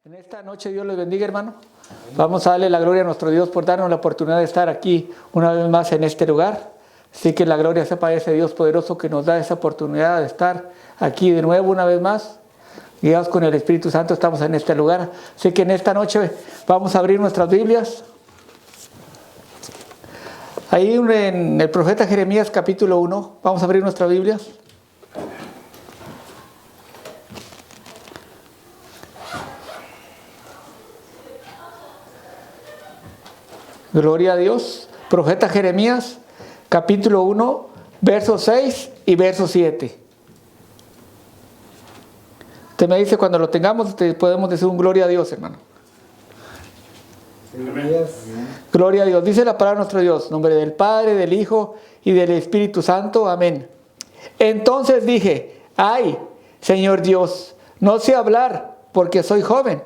En esta noche Dios les bendiga, hermano. Vamos a darle la gloria a nuestro Dios por darnos la oportunidad de estar aquí una vez más en este lugar. Así que la gloria sea para ese Dios poderoso que nos da esa oportunidad de estar aquí de nuevo una vez más. Guiados con el Espíritu Santo estamos en este lugar. Así que en esta noche vamos a abrir nuestras Biblias. Ahí en el profeta Jeremías capítulo 1, vamos a abrir nuestras Biblias. Gloria a Dios. Profeta Jeremías, capítulo 1, versos 6 y verso 7. Usted me dice cuando lo tengamos, podemos decir un gloria a Dios, hermano. Gloria a Dios. Dice la palabra de nuestro Dios, en nombre del Padre, del Hijo y del Espíritu Santo. Amén. Entonces dije, ay, Señor Dios, no sé hablar porque soy joven.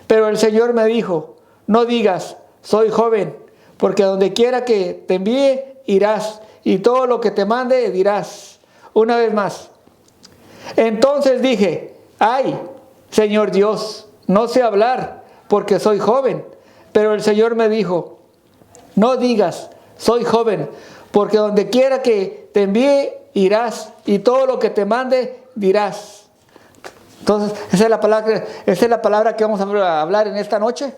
Pero el Señor me dijo, no digas, soy joven, porque a donde quiera que te envíe, irás, y todo lo que te mande, dirás. Una vez más. Entonces dije, ay, Señor Dios, no sé hablar, porque soy joven. Pero el Señor me dijo, no digas, soy joven, porque donde quiera que te envíe, irás, y todo lo que te mande, dirás. Entonces, esa es la palabra que vamos a hablar en esta noche.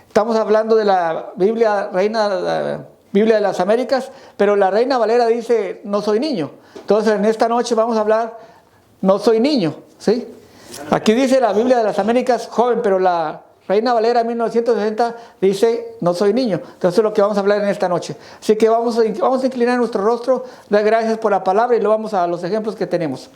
Estamos hablando de la Biblia Biblia de las Américas, pero la Reina Valera dice, no soy niño. Entonces, en esta noche vamos a hablar, no soy niño, ¿sí? Aquí dice la Biblia de las Américas, joven, pero la Reina Valera 1960 dice, no soy niño. Entonces, es lo que vamos a hablar en esta noche. Así que vamos a inclinar nuestro rostro, dar gracias por la palabra y luego vamos a los ejemplos que tenemos.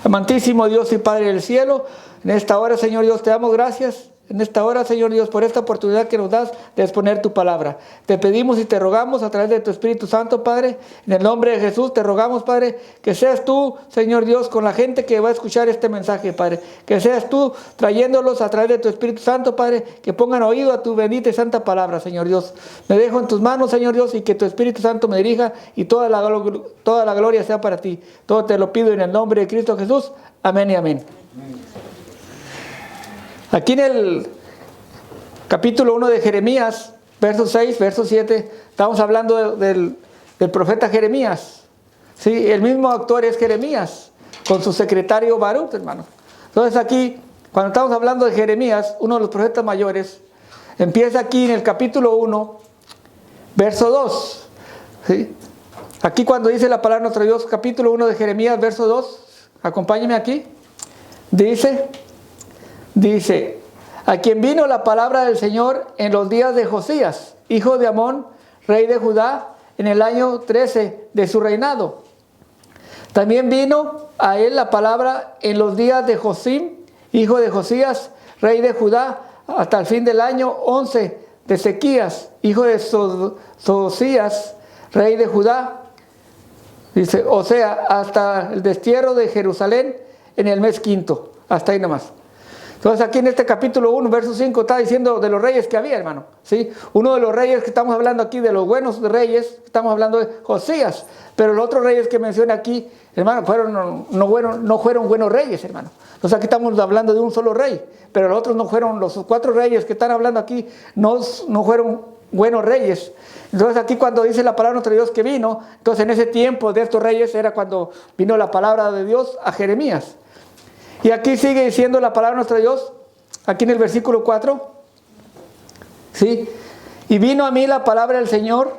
Amantísimo Dios y Padre del cielo, en esta hora, Señor Dios, te damos gracias. En esta hora, Señor Dios, por esta oportunidad que nos das de exponer tu palabra. Te pedimos y te rogamos a través de tu Espíritu Santo, Padre, en el nombre de Jesús, te rogamos, Padre, que seas tú, Señor Dios, con la gente que va a escuchar este mensaje, Padre. Que seas tú trayéndolos a través de tu Espíritu Santo, Padre, que pongan oído a tu bendita y santa palabra, Señor Dios. Me dejo en tus manos, Señor Dios, y que tu Espíritu Santo me dirija y toda la gloria sea para ti. Todo te lo pido en el nombre de Cristo Jesús. Amén y amén. Aquí en el capítulo 1 de Jeremías, verso 6, verso 7, estamos hablando del profeta Jeremías. ¿Sí? El mismo actor es Jeremías, con su secretario Baruch, hermano. Entonces aquí, cuando estamos hablando de Jeremías, uno de los profetas mayores, empieza aquí en el capítulo 1, verso 2. ¿Sí? Aquí cuando dice la palabra de nuestro Dios, capítulo 1 de Jeremías, verso 2, acompáñenme aquí, dice, a quien vino la palabra del Señor en los días de Josías, hijo de Amón, rey de Judá, en el año 13 de su reinado. También vino a él la palabra en los días de Josim, hijo de Josías, rey de Judá, hasta el fin del año 11 de Ezequías, hijo de Josías, rey de Judá. Dice, o sea, hasta el destierro de Jerusalén en el mes quinto. Hasta ahí nomás. Entonces aquí en este capítulo 1, verso 5, está diciendo de los reyes que había, hermano. ¿Sí? Uno de los reyes que estamos hablando aquí, de los buenos reyes, estamos hablando de Josías. Pero los otros reyes que menciona aquí, hermano, no fueron buenos reyes, hermano. Entonces aquí estamos hablando de un solo rey. Pero los otros no fueron, los 4 reyes que están hablando aquí, no fueron buenos reyes. Entonces aquí cuando dice la palabra de nuestro Dios que vino, entonces en ese tiempo de estos reyes era cuando vino la palabra de Dios a Jeremías. Y aquí sigue diciendo la palabra de nuestro Dios, aquí en el versículo 4, ¿sí? Y vino a mí la palabra del Señor,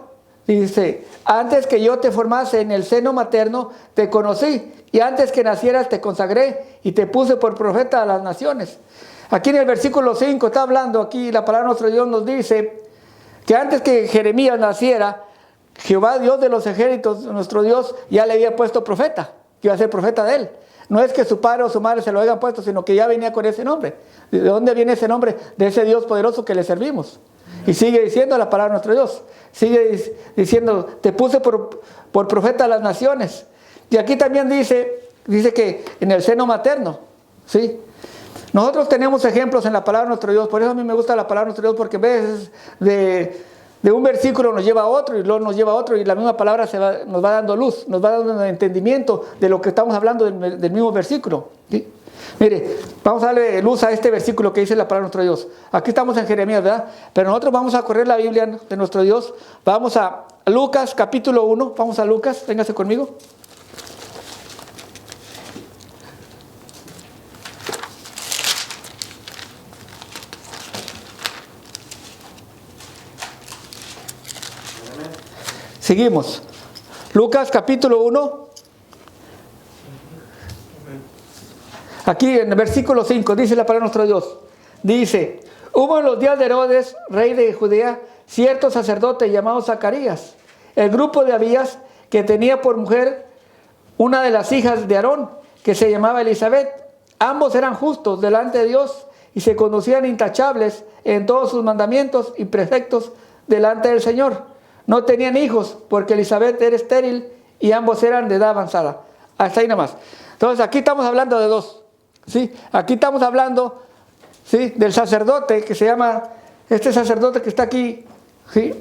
dice, antes que yo te formase en el seno materno, te conocí, y antes que nacieras te consagré, y te puse por profeta a las naciones. Aquí en el versículo 5 está hablando, aquí la palabra de nuestro Dios nos dice, que antes que Jeremías naciera, Jehová Dios de los ejércitos, nuestro Dios, ya le había puesto profeta, que iba a ser profeta de él. No es que su padre o su madre se lo hayan puesto, sino que ya venía con ese nombre. ¿De dónde viene ese nombre? De ese Dios poderoso que le servimos. Y sigue diciendo la palabra de nuestro Dios. Sigue diciendo, te puse por profeta a las naciones. Y aquí también dice que en el seno materno. ¿Sí? Nosotros tenemos ejemplos en la palabra de nuestro Dios. Por eso a mí me gusta la palabra de nuestro Dios, porque en vez de de un versículo nos lleva a otro y luego nos lleva a otro y la misma palabra nos va dando luz, nos va dando entendimiento de lo que estamos hablando del mismo versículo. ¿Sí? Mire, vamos a darle luz a este versículo que dice la palabra de nuestro Dios. Aquí estamos en Jeremías, ¿verdad? Pero nosotros vamos a correr la Biblia de nuestro Dios. Vamos a Lucas capítulo 1. Vamos a Lucas, véngase conmigo. Seguimos. Lucas capítulo 1. Aquí en el versículo 5 dice la palabra de nuestro Dios. Dice, hubo en los días de Herodes, rey de Judea, cierto sacerdote llamado Zacarías, el grupo de Abías, que tenía por mujer una de las hijas de Aarón, que se llamaba Elizabeth. Ambos eran justos delante de Dios y se conducían intachables en todos sus mandamientos y preceptos delante del Señor. No tenían hijos porque Elizabeth era estéril y ambos eran de edad avanzada. Hasta ahí nada más. Entonces aquí estamos hablando de dos. ¿Sí? Aquí estamos hablando, ¿sí?, del sacerdote que se llama, este sacerdote que está aquí, ¿sí?,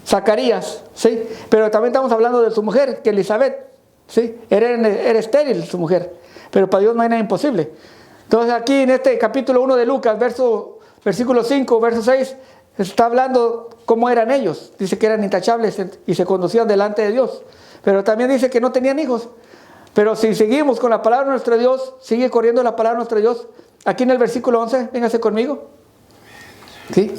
Zacarías, ¿sí? Pero también estamos hablando de su mujer, que Elizabeth, ¿sí?, era estéril su mujer, pero para Dios no hay nada imposible. Entonces aquí en este capítulo 1 de Lucas, versículo 5, verso 6, está hablando cómo eran ellos. Dice que eran intachables y se conducían delante de Dios, pero también dice que no tenían hijos. Pero si seguimos con la palabra de nuestro Dios, sigue corriendo la palabra de nuestro Dios. Aquí en el versículo 11, véngase conmigo. ¿Sí?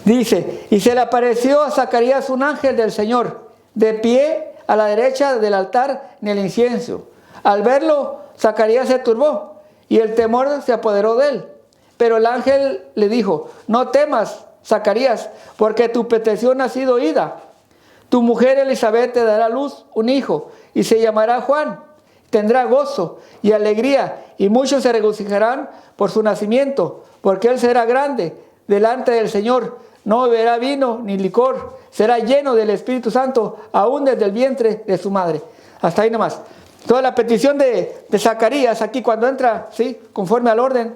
Dice, y se le apareció a Zacarías un ángel del Señor, de pie a la derecha del altar en el incienso. Al verlo, Zacarías se turbó y el temor se apoderó de él. Pero el ángel le dijo, no temas, Zacarías, porque tu petición ha sido oída. Tu mujer Elizabeth te dará a luz un hijo y se llamará Juan. Tendrá gozo y alegría y muchos se regocijarán por su nacimiento, porque él será grande delante del Señor. No beberá vino ni licor, será lleno del Espíritu Santo aún desde el vientre de su madre. Hasta ahí nomás. Toda la petición de Zacarías aquí cuando entra, ¿sí?, conforme a la orden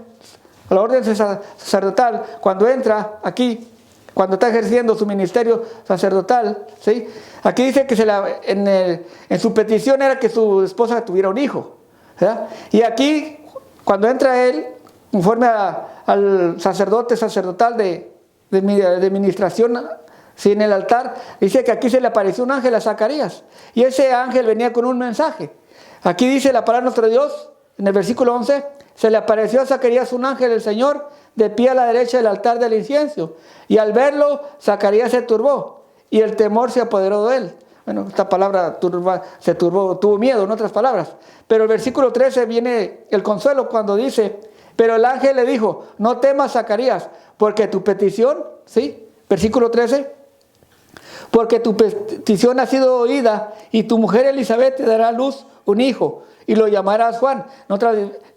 sacerdotal, cuando entra aquí, cuando está ejerciendo su ministerio sacerdotal, ¿sí? Aquí dice que en su petición era que su esposa tuviera un hijo, ¿verdad? Y aquí, cuando entra él, conforme al sacerdote sacerdotal de administración, ¿sí?, en el altar, dice que aquí se le apareció un ángel a Zacarías. Y ese ángel venía con un mensaje. Aquí dice la palabra de nuestro Dios, en el versículo 11, se le apareció a Zacarías un ángel del Señor, de pie a la derecha del altar del incienso. Y al verlo, Zacarías se turbó y el temor se apoderó de él. Bueno, esta palabra se turbó, tuvo miedo, en otras palabras. Pero el versículo 13 viene el consuelo cuando dice, pero el ángel le dijo, no temas, Zacarías, porque tu petición, ¿sí? Versículo 13, porque tu petición ha sido oída y tu mujer Elizabeth te dará a luz un hijo y lo llamarás Juan. En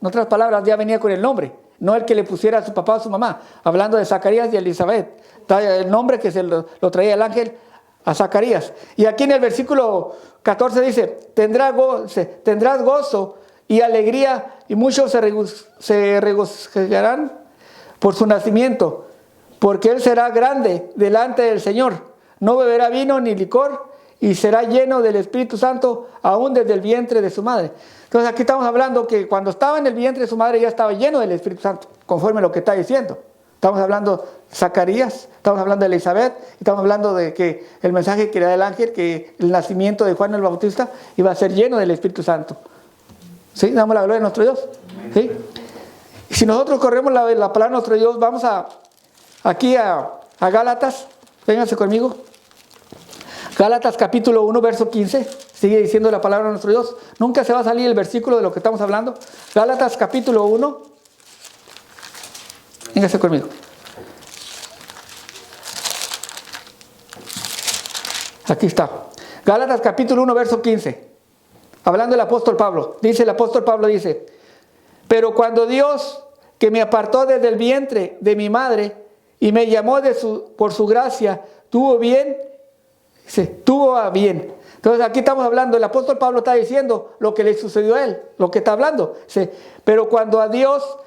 otras palabras, ya venía con el nombre. No el que le pusiera a su papá o a su mamá, hablando de Zacarías y Elizabeth. El nombre que lo traía el ángel a Zacarías. Y aquí en el versículo 14 dice, tendrás gozo y alegría y muchos se regocijarán por su nacimiento, porque él será grande delante del Señor. No beberá vino ni licor y será lleno del Espíritu Santo aún desde el vientre de su madre. Entonces aquí estamos hablando que cuando estaba en el vientre de su madre ya estaba lleno del Espíritu Santo, conforme a lo que está diciendo. Estamos hablando de Zacarías, estamos hablando de Elizabeth, estamos hablando de que el mensaje que da el ángel, que el nacimiento de Juan el Bautista iba a ser lleno del Espíritu Santo. ¿Sí? Damos la gloria a nuestro Dios. ¿Sí? Y si nosotros corremos la palabra de nuestro Dios, vamos aquí a Gálatas, vénganse conmigo. Gálatas capítulo 1, verso 15, sigue diciendo la palabra de nuestro Dios. Nunca se va a salir el versículo de lo que estamos hablando. Gálatas capítulo 1, véngase conmigo. Aquí está. Gálatas capítulo 1, verso 15. Hablando el apóstol Pablo. Dice el apóstol Pablo, dice, pero cuando Dios, que me apartó desde el vientre de mi madre y me llamó por su gracia, tuvo a bien. Entonces aquí estamos hablando, el apóstol Pablo está diciendo lo que le sucedió a él, lo que está hablando. Pero cuando a Dios,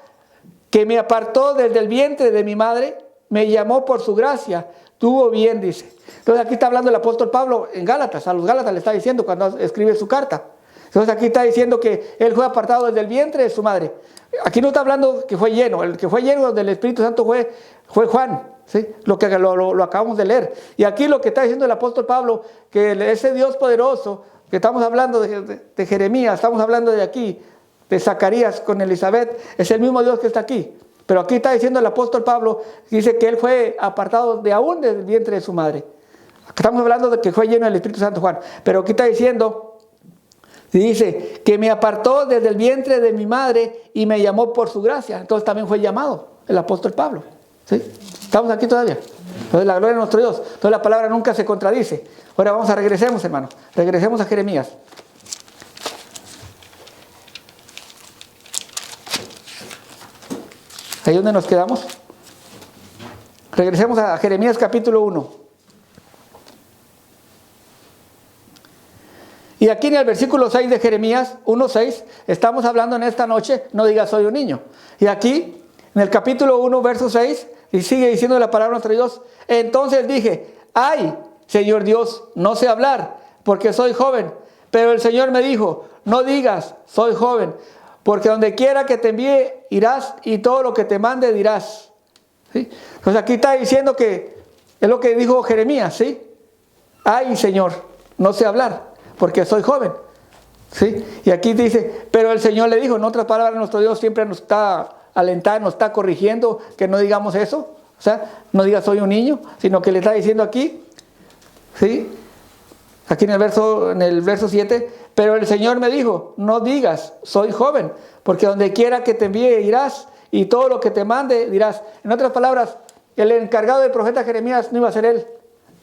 que me apartó desde el vientre de mi madre me llamó por su gracia, tuvo bien, dice. Entonces aquí está hablando el apóstol Pablo en Gálatas, a los Gálatas le está diciendo cuando escribe su carta. Entonces aquí está diciendo que él fue apartado desde el vientre de su madre. Aquí no está hablando que fue lleno, el que fue lleno del Espíritu Santo fue Juan, ¿sí? Lo acabamos de leer. Y aquí lo que está diciendo el apóstol Pablo, que ese Dios poderoso, que estamos hablando de Jeremías, estamos hablando de aquí, de Zacarías con Elizabeth, es el mismo Dios que está aquí. Pero aquí está diciendo el apóstol Pablo, dice que él fue apartado de aún del vientre de su madre. Estamos hablando de que fue lleno del Espíritu Santo Juan. Pero aquí está diciendo, dice, que me apartó desde el vientre de mi madre y me llamó por su gracia. Entonces también fue llamado el apóstol Pablo. ¿Sí? ¿Estamos aquí todavía? Entonces la gloria de nuestro Dios. Entonces la palabra nunca se contradice. Ahora regresemos, hermano. Regresemos a Jeremías. Ahí donde nos quedamos. Regresemos a Jeremías capítulo 1. Y aquí en el versículo 6 de Jeremías 1:6, estamos hablando en esta noche, no digas soy un niño. Y aquí, en el capítulo 1, verso 6, y sigue diciendo la palabra de nuestro Dios. Entonces dije, ay, Señor Dios, no sé hablar, porque soy joven. Pero el Señor me dijo, no digas, soy joven, porque donde quiera que te envíe, irás, y todo lo que te mande dirás. ¿Sí? Entonces aquí está diciendo que es lo que dijo Jeremías, ¿sí? Ay, Señor, no sé hablar, porque soy joven. ¿Sí? Y aquí dice, pero el Señor le dijo, en otras palabras, nuestro Dios siempre nos está alentando, nos está corrigiendo, que no digamos eso. O sea, no digas soy un niño, sino que le está diciendo aquí, ¿sí? Aquí en el verso 7, pero el Señor me dijo, no digas, soy joven, porque donde quiera que te envíe irás, y todo lo que te mande dirás. En otras palabras, el encargado del profeta Jeremías no iba a ser él,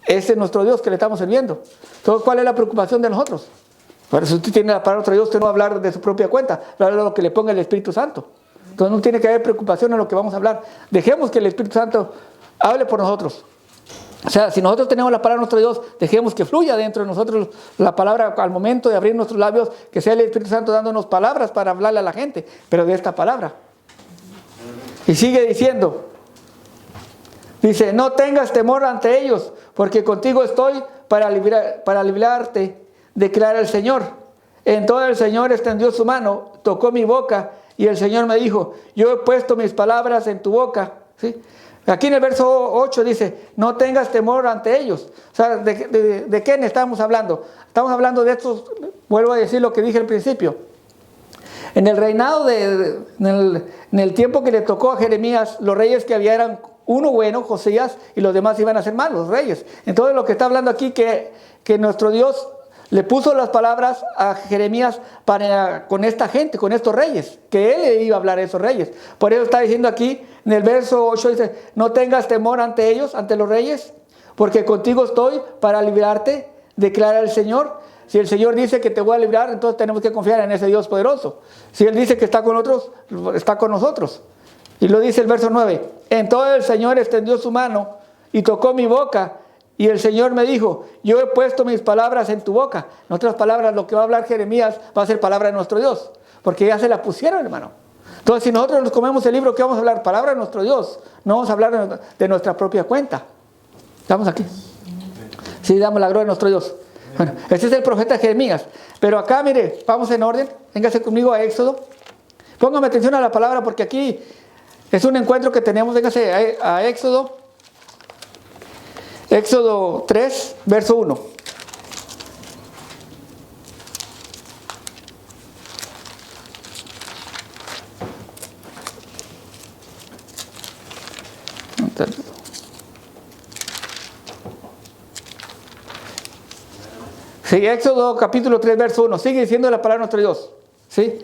ese es nuestro Dios que le estamos sirviendo. Entonces, ¿cuál es la preocupación de nosotros? Por eso usted tiene la palabra de otro Dios, usted no va a hablar de su propia cuenta, va a hablar de lo que le ponga el Espíritu Santo. Entonces no tiene que haber preocupación en lo que vamos a hablar. Dejemos que el Espíritu Santo hable por nosotros. O sea, si nosotros tenemos la palabra de nuestro Dios, dejemos que fluya dentro de nosotros la palabra al momento de abrir nuestros labios, que sea el Espíritu Santo dándonos palabras para hablarle a la gente, pero de esta palabra. Y sigue diciendo, dice, no tengas temor ante ellos, porque contigo estoy para librarte, declara el Señor. Entonces el Señor extendió su mano, tocó mi boca, y el Señor me dijo, yo he puesto mis palabras en tu boca. ¿Sí? Aquí en el verso 8 dice, no tengas temor ante ellos. O sea, ¿de qué estamos hablando? Estamos hablando de estos, vuelvo a decir lo que dije al principio. En el reinado, en el tiempo que le tocó a Jeremías, los reyes que había eran uno bueno, Josías, y los demás iban a ser malos reyes. Entonces lo que está hablando aquí, que nuestro Dios le puso las palabras a Jeremías con esta gente, con estos reyes, que él le iba a hablar a esos reyes. Por eso está diciendo aquí, en el verso 8 dice, no tengas temor ante ellos, ante los reyes, porque contigo estoy para librarte, declara el Señor. Si el Señor dice que te voy a librar, entonces tenemos que confiar en ese Dios poderoso. Si Él dice que está con otros, está con nosotros. Y lo dice el verso 9, entonces el Señor extendió su mano y tocó mi boca, y el Señor me dijo, yo he puesto mis palabras en tu boca. En otras palabras, lo que va a hablar Jeremías va a ser palabra de nuestro Dios, porque ya se la pusieron, hermano. Entonces, si nosotros nos comemos el libro, ¿qué vamos a hablar? Palabra de nuestro Dios. No vamos a hablar de nuestra propia cuenta. ¿Estamos aquí? Sí, damos la gloria a nuestro Dios. Bueno, este es el profeta Jeremías. Pero acá, mire, vamos en orden. Véngase conmigo a Éxodo. Póngame atención a la palabra, porque aquí es un encuentro que tenemos. Véngase a Éxodo. Éxodo 3, verso 1. Sí, Éxodo capítulo 3, verso 1. Sigue diciendo la palabra de nuestro Dios. ¿Sí?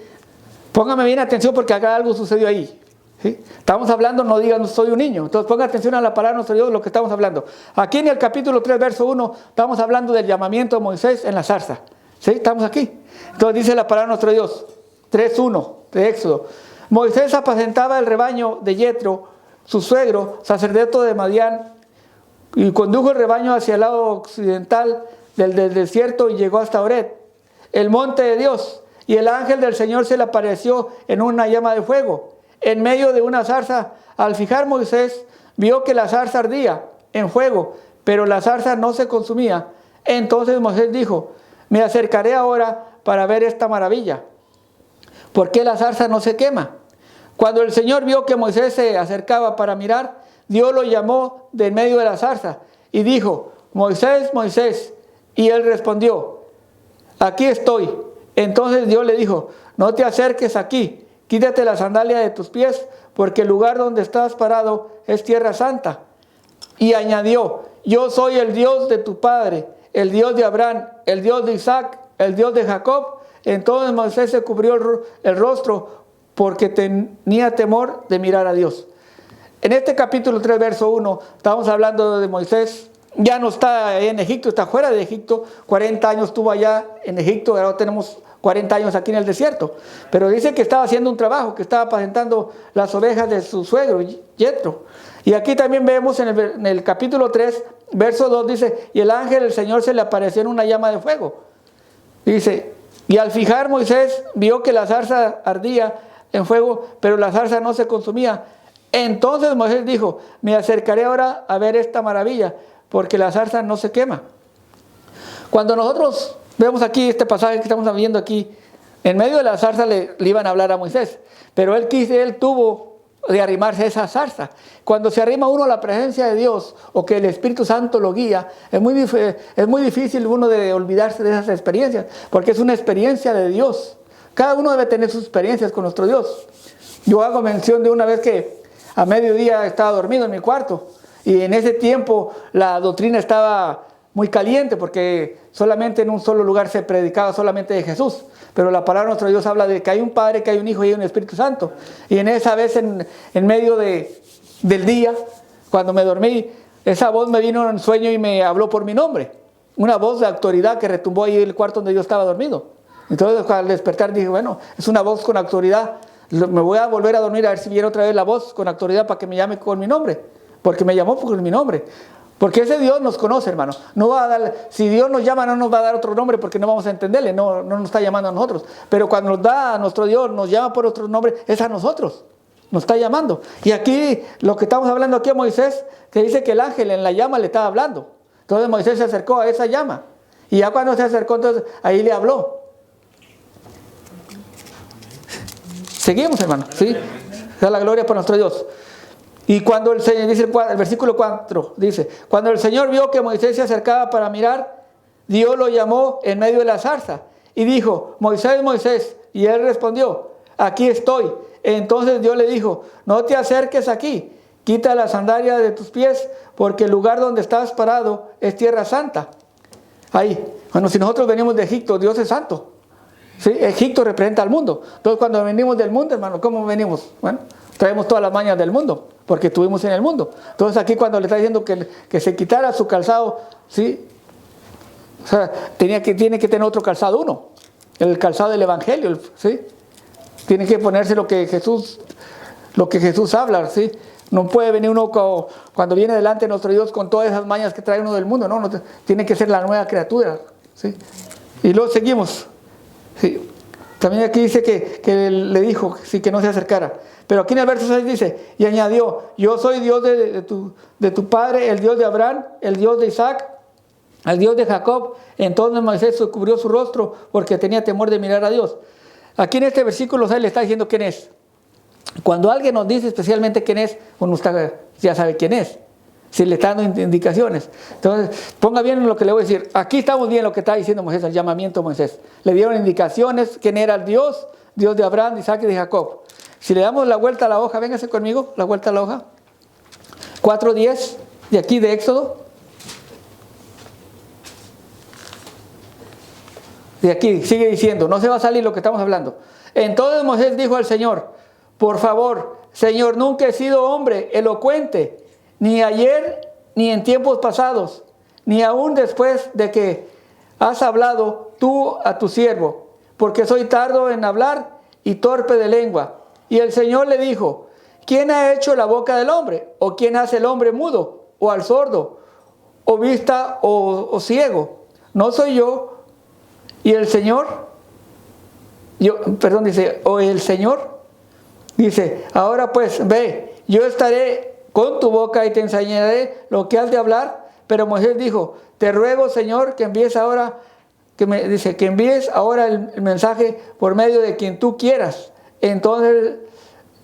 Póngame bien atención porque acá algo sucedió ahí. ¿Sí? Estamos hablando, no digan soy un niño. Entonces ponga atención a la palabra de nuestro Dios, lo que estamos hablando. Aquí en el capítulo 3, verso 1, estamos hablando del llamamiento de Moisés en la zarza. ¿Sí? Estamos aquí. Entonces dice la palabra de nuestro Dios. 3:1 de Éxodo. Moisés apacentaba el rebaño de Yetro, su suegro, sacerdote de Madián, y condujo el rebaño hacia el lado occidental del desierto y llegó hasta Horeb, el monte de Dios. Y el ángel del Señor se le apareció en una llama de fuego, en medio de una zarza. Al fijar Moisés vio que la zarza ardía en fuego, pero la zarza no se consumía. Entonces Moisés dijo, me acercaré ahora para ver esta maravilla. ¿Por qué la zarza no se quema? Cuando el Señor vio que Moisés se acercaba para mirar, Dios lo llamó de en medio de la zarza y dijo, Moisés, Moisés. Y él respondió, aquí estoy. Entonces Dios le dijo, no te acerques aquí, quítate la sandalia de tus pies, porque el lugar donde estás parado es tierra santa. Y añadió, yo soy el Dios de tu padre, el Dios de Abraham, el Dios de Isaac, el Dios de Jacob. Entonces Moisés se cubrió el rostro porque tenía temor de mirar a Dios. En este capítulo 3, verso 1, estamos hablando de Moisés. Ya no está en Egipto, está fuera de Egipto. 40 años estuvo allá en Egipto, ahora tenemos 40 años aquí en el desierto. Pero dice que estaba haciendo un trabajo, que estaba apacentando las ovejas de su suegro, Yetro. Y aquí también vemos en el capítulo 3, verso 2, dice, y el ángel del Señor se le apareció en una llama de fuego. Dice, y al fijar Moisés vio que la zarza ardía en fuego, pero la zarza no se consumía. Entonces Moisés dijo, me acercaré ahora a ver esta maravilla, porque la zarza no se quema. Cuando nosotros vemos aquí este pasaje que estamos viendo aquí, en medio de la zarza le iban a hablar a Moisés, pero él tuvo de arrimarse a esa zarza. Cuando se arrima uno a la presencia de Dios o que el Espíritu Santo lo guía, es muy difícil uno de olvidarse de esas experiencias, porque es una experiencia de Dios. Cada uno debe tener sus experiencias con nuestro Dios. Yo hago mención de una vez que a mediodía estaba dormido en mi cuarto y en ese tiempo la doctrina estaba muy caliente porque solamente en un solo lugar se predicaba solamente de Jesús. Pero la palabra de nuestro Dios habla de que hay un Padre, que hay un Hijo y hay un Espíritu Santo. Y en esa vez, en medio del día, cuando me dormí, esa voz me vino en sueño y me habló por mi nombre. Una voz de autoridad que retumbó ahí en el cuarto donde yo estaba dormido. Entonces al despertar dije, bueno, es una voz con autoridad. Me voy a volver a dormir a ver si viene otra vez la voz con autoridad para que me llame con mi nombre. Porque me llamó por mi nombre. Porque ese Dios nos conoce, hermano. No va a dar, si Dios nos llama, no nos va a dar otro nombre porque no vamos a entenderle, no nos está llamando a nosotros. Pero cuando nos da a nuestro Dios, nos llama por otro nombre, es a nosotros. Nos está llamando. Y aquí, lo que estamos hablando aquí a Moisés, que dice que el ángel en la llama le estaba hablando. Entonces Moisés se acercó a esa llama. Y ya cuando se acercó, entonces ahí le habló. Seguimos, hermano. ¿Sí? Da la gloria por nuestro Dios. Y cuando el Señor, dice el versículo 4, dice, cuando el Señor vio que Moisés se acercaba para mirar, Dios lo llamó en medio de la zarza y dijo, Moisés, Moisés, y él respondió, aquí estoy. Entonces Dios le dijo, no te acerques aquí, quita la sandalia de tus pies, porque el lugar donde estás parado es tierra santa. Ahí, bueno, si nosotros venimos de Egipto, Dios es santo. ¿Sí? Egipto representa al mundo. Entonces cuando venimos del mundo, hermano, ¿cómo venimos? Bueno, traemos todas las mañas del mundo, porque estuvimos en el mundo. Entonces aquí cuando le está diciendo que se quitara su calzado, ¿sí? O sea, tiene que tener otro calzado uno, el calzado del Evangelio, ¿sí? Tiene que ponerse lo que Jesús habla, ¿sí? No puede venir uno cuando viene delante de nuestro Dios con todas esas mañas que trae uno del mundo, no, tiene que ser la nueva criatura, ¿sí? Y luego seguimos. Sí. También aquí dice que le dijo sí, que no se acercara. Pero aquí en el verso 6 dice, y añadió, yo soy Dios de tu padre, el Dios de Abraham, el Dios de Isaac, el Dios de Jacob. Entonces Moisés cubrió su rostro porque tenía temor de mirar a Dios. Aquí en este versículo 6 le está diciendo quién es. Cuando alguien nos dice especialmente quién es, uno ya sabe quién es. Si le está dando indicaciones. Entonces, ponga bien lo que le voy a decir. Aquí estamos bien lo que está diciendo Moisés, el llamamiento de Moisés. Le dieron indicaciones quién era el Dios de Abraham, de Isaac y de Jacob. Si le damos la vuelta a la hoja, véngase conmigo, la vuelta a la hoja. 4:10, de aquí de Éxodo. De aquí, sigue diciendo, no se va a salir lo que estamos hablando. Entonces Moisés dijo al Señor, por favor, Señor, nunca he sido hombre elocuente, ni ayer, ni en tiempos pasados, ni aún después de que has hablado tú a tu siervo, porque soy tardo en hablar y torpe de lengua. Y el Señor le dijo, ¿quién ha hecho la boca del hombre? ¿O quién hace el hombre mudo? ¿O al sordo? ¿O vista o ciego? ¿No soy yo? Y el Señor, o el Señor, dice, ahora pues ve, yo estaré con tu boca y te enseñaré lo que has de hablar. Pero Moisés dijo, te ruego, Señor, que envíes ahora, que envíes ahora el mensaje por medio de quien tú quieras. Entonces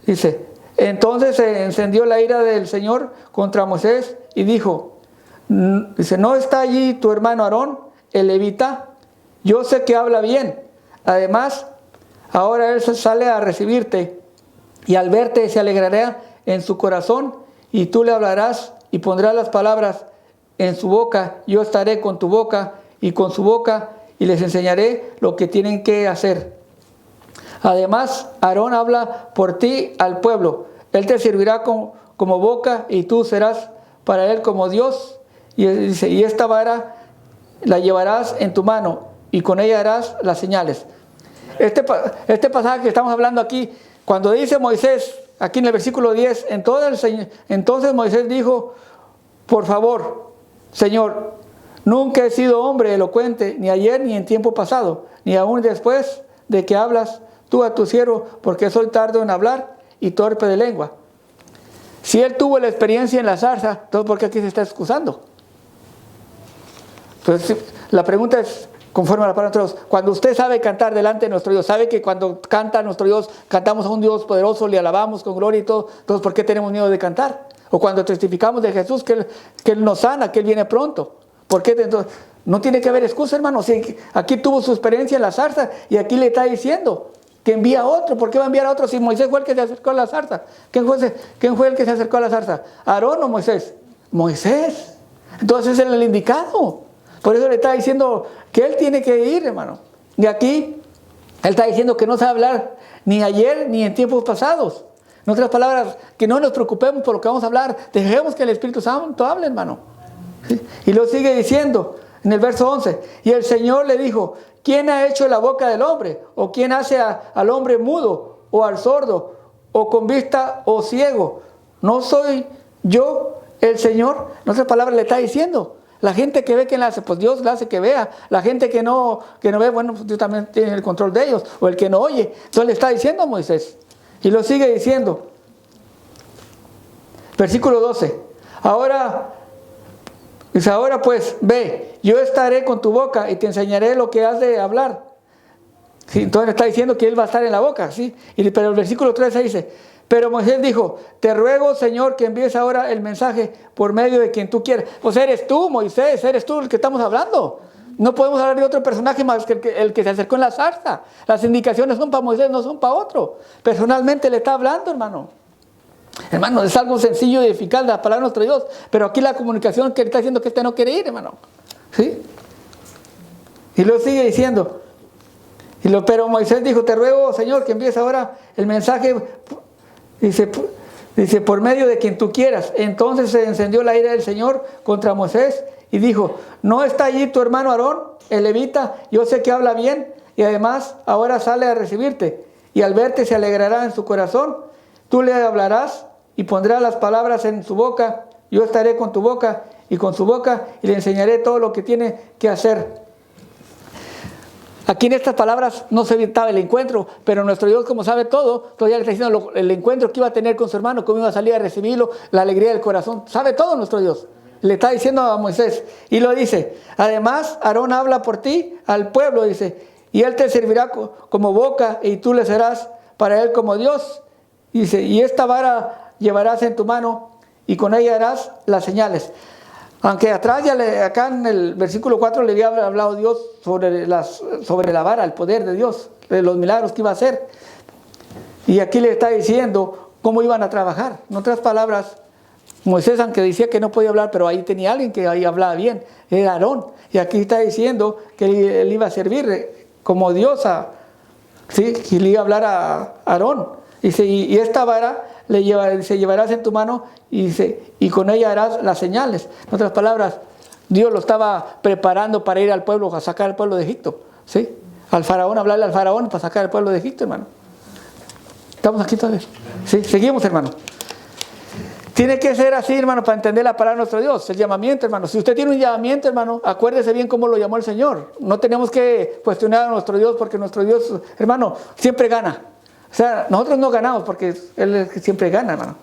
se encendió la ira del Señor contra Moisés y dijo, ¿no está allí tu hermano Aarón, el levita? Yo sé que habla bien. Además, ahora él sale a recibirte y al verte se alegrará en su corazón y tú le hablarás y pondrás las palabras en su boca. Yo estaré con tu boca y con su boca y les enseñaré lo que tienen que hacer. Además, Aarón habla por ti al pueblo. Él te servirá como boca y tú serás para él como Dios. Y dice, y esta vara la llevarás en tu mano y con ella harás las señales. Este pasaje que estamos hablando aquí, cuando dice Moisés, aquí en el versículo 10, entonces Moisés dijo, por favor, Señor, nunca he sido hombre elocuente, ni ayer ni en tiempo pasado, ni aún después de que hablas tú a tu siervo, porque soy tardo en hablar y torpe de lengua. Si él tuvo la experiencia en la zarza, entonces ¿por qué aquí se está excusando? Entonces la pregunta es, conforme a la palabra de Dios, cuando usted sabe cantar delante de nuestro Dios, sabe que cuando canta nuestro Dios, cantamos a un Dios poderoso, le alabamos con gloria y todo, entonces ¿por qué tenemos miedo de cantar? O cuando testificamos de Jesús, que Él nos sana, que Él viene pronto. ¿Por qué? Entonces, no tiene que haber excusa, hermano. Si aquí tuvo su experiencia en la zarza y aquí le está diciendo que envía a otro. ¿Por qué va a enviar a otro si Moisés fue el que se acercó a la zarza? ¿Quién fue el que se acercó a la zarza? ¿Aarón o Moisés? Moisés. Entonces es el indicado. Por eso le está diciendo que él tiene que ir, hermano. Y aquí él está diciendo que no sabe hablar ni ayer ni en tiempos pasados. En otras palabras, que no nos preocupemos por lo que vamos a hablar. Dejemos que el Espíritu Santo hable, hermano. ¿Sí? Y lo sigue diciendo en el verso 11. Y el Señor le dijo, ¿quién ha hecho la boca del hombre? ¿O quién hace al hombre mudo? ¿O al sordo? ¿O con vista? ¿O ciego? ¿No soy yo el Señor? En otras palabras le está diciendo. La gente que ve, ¿quién la hace? Pues Dios la hace que vea. La gente que no ve, bueno, pues Dios también tiene el control de ellos. O el que no oye. Entonces le está diciendo a Moisés. Y lo sigue diciendo. Versículo 12. Ahora pues, ve, yo estaré con tu boca y te enseñaré lo que has de hablar. ¿Sí? Entonces está diciendo que él va a estar en la boca, ¿sí? Pero el versículo 13 dice, pero Moisés dijo, te ruego, Señor, que envíes ahora el mensaje por medio de quien tú quieras. Pues eres tú, Moisés, eres tú el que estamos hablando. No podemos hablar de otro personaje más que el que se acercó en la zarza. Las indicaciones son para Moisés, no son para otro. Personalmente le está hablando, hermano. Hermano, es algo sencillo y eficaz de la palabra de nuestro Dios. Pero aquí la comunicación que está diciendo que este no quiere ir, hermano. ¿Sí? Y lo sigue diciendo. Pero Moisés dijo, te ruego, Señor, que envíes ahora el mensaje. Dice, por medio de quien tú quieras. Entonces se encendió la ira del Señor contra Moisés y dijo, ¿no está allí tu hermano Aarón, el levita? Yo sé que habla bien y además ahora sale a recibirte. Y al verte se alegrará en su corazón. Tú le hablarás y pondrás las palabras en su boca. Yo estaré con tu boca y con su boca y le enseñaré todo lo que tiene que hacer. Aquí en estas palabras no se evitaba el encuentro, pero nuestro Dios, como sabe todo, todavía le está diciendo el encuentro que iba a tener con su hermano, cómo iba a salir a recibirlo, la alegría del corazón. Sabe todo nuestro Dios. Le está diciendo a Moisés y lo dice. Además, Aarón habla por ti al pueblo, dice, y él te servirá como boca y tú le serás para él como Dios. Dice, y esta vara llevarás en tu mano y con ella harás las señales. Aunque atrás, acá en el versículo 4 le había hablado Dios sobre la vara, el poder de Dios, de los milagros que iba a hacer. Y aquí le está diciendo cómo iban a trabajar. En otras palabras, Moisés, aunque decía que no podía hablar, pero ahí tenía alguien que ahí hablaba bien, era Aarón. Y aquí está diciendo que él iba a servir como Dios, ¿sí? Y le iba a hablar a Aarón. Dice, y esta vara se llevarás en tu mano y con ella harás las señales. En otras palabras, Dios lo estaba preparando para ir al pueblo, a sacar al pueblo de Egipto. ¿Sí? Al faraón, hablarle al faraón para sacar al pueblo de Egipto, hermano. ¿Estamos aquí todavía? Sí, seguimos, hermano. Tiene que ser así, hermano, para entender la palabra de nuestro Dios, el llamamiento, hermano. Si usted tiene un llamamiento, hermano, acuérdese bien cómo lo llamó el Señor. No tenemos que cuestionar a nuestro Dios, porque nuestro Dios, hermano, siempre gana. O sea, nosotros no ganamos porque Él es el que siempre gana, hermano.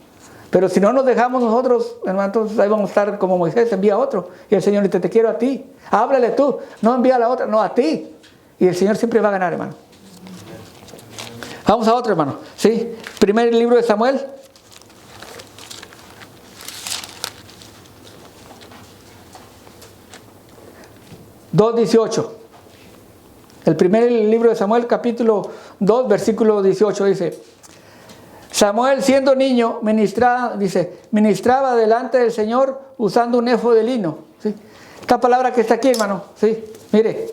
Pero si no nos dejamos nosotros, hermano, entonces ahí vamos a estar como Moisés, envía a otro. Y el Señor dice, te quiero a ti. Háblale tú, no envía a la otra, no a ti. Y el Señor siempre va a ganar, hermano. Vamos a otro, hermano. ¿Sí? Primer libro de Samuel. (2:18). El primer libro de Samuel, capítulo 2, versículo 18, dice: Samuel, siendo niño, ministraba delante del Señor usando un éfod de lino. ¿Sí? Esta palabra que está aquí, hermano, ¿sí? Mire,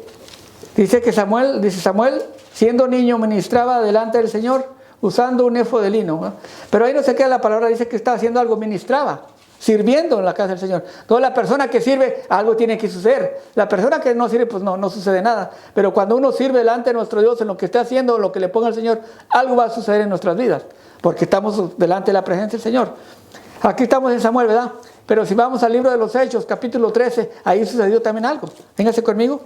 dice Samuel, siendo niño, ministraba delante del Señor usando un éfod de lino, ¿no? Pero ahí no se queda la palabra, dice que estaba haciendo algo, ministraba, sirviendo en la casa del Señor. Toda la persona que sirve, algo tiene que suceder. La persona que no sirve, pues no sucede nada. Pero cuando uno sirve delante de nuestro Dios en lo que esté haciendo, lo que le ponga el Señor, algo va a suceder en nuestras vidas, porque estamos delante de la presencia del Señor. Aquí estamos en Samuel, ¿verdad? Pero si vamos al libro de los Hechos, capítulo 13, ahí sucedió también algo. Véngase conmigo.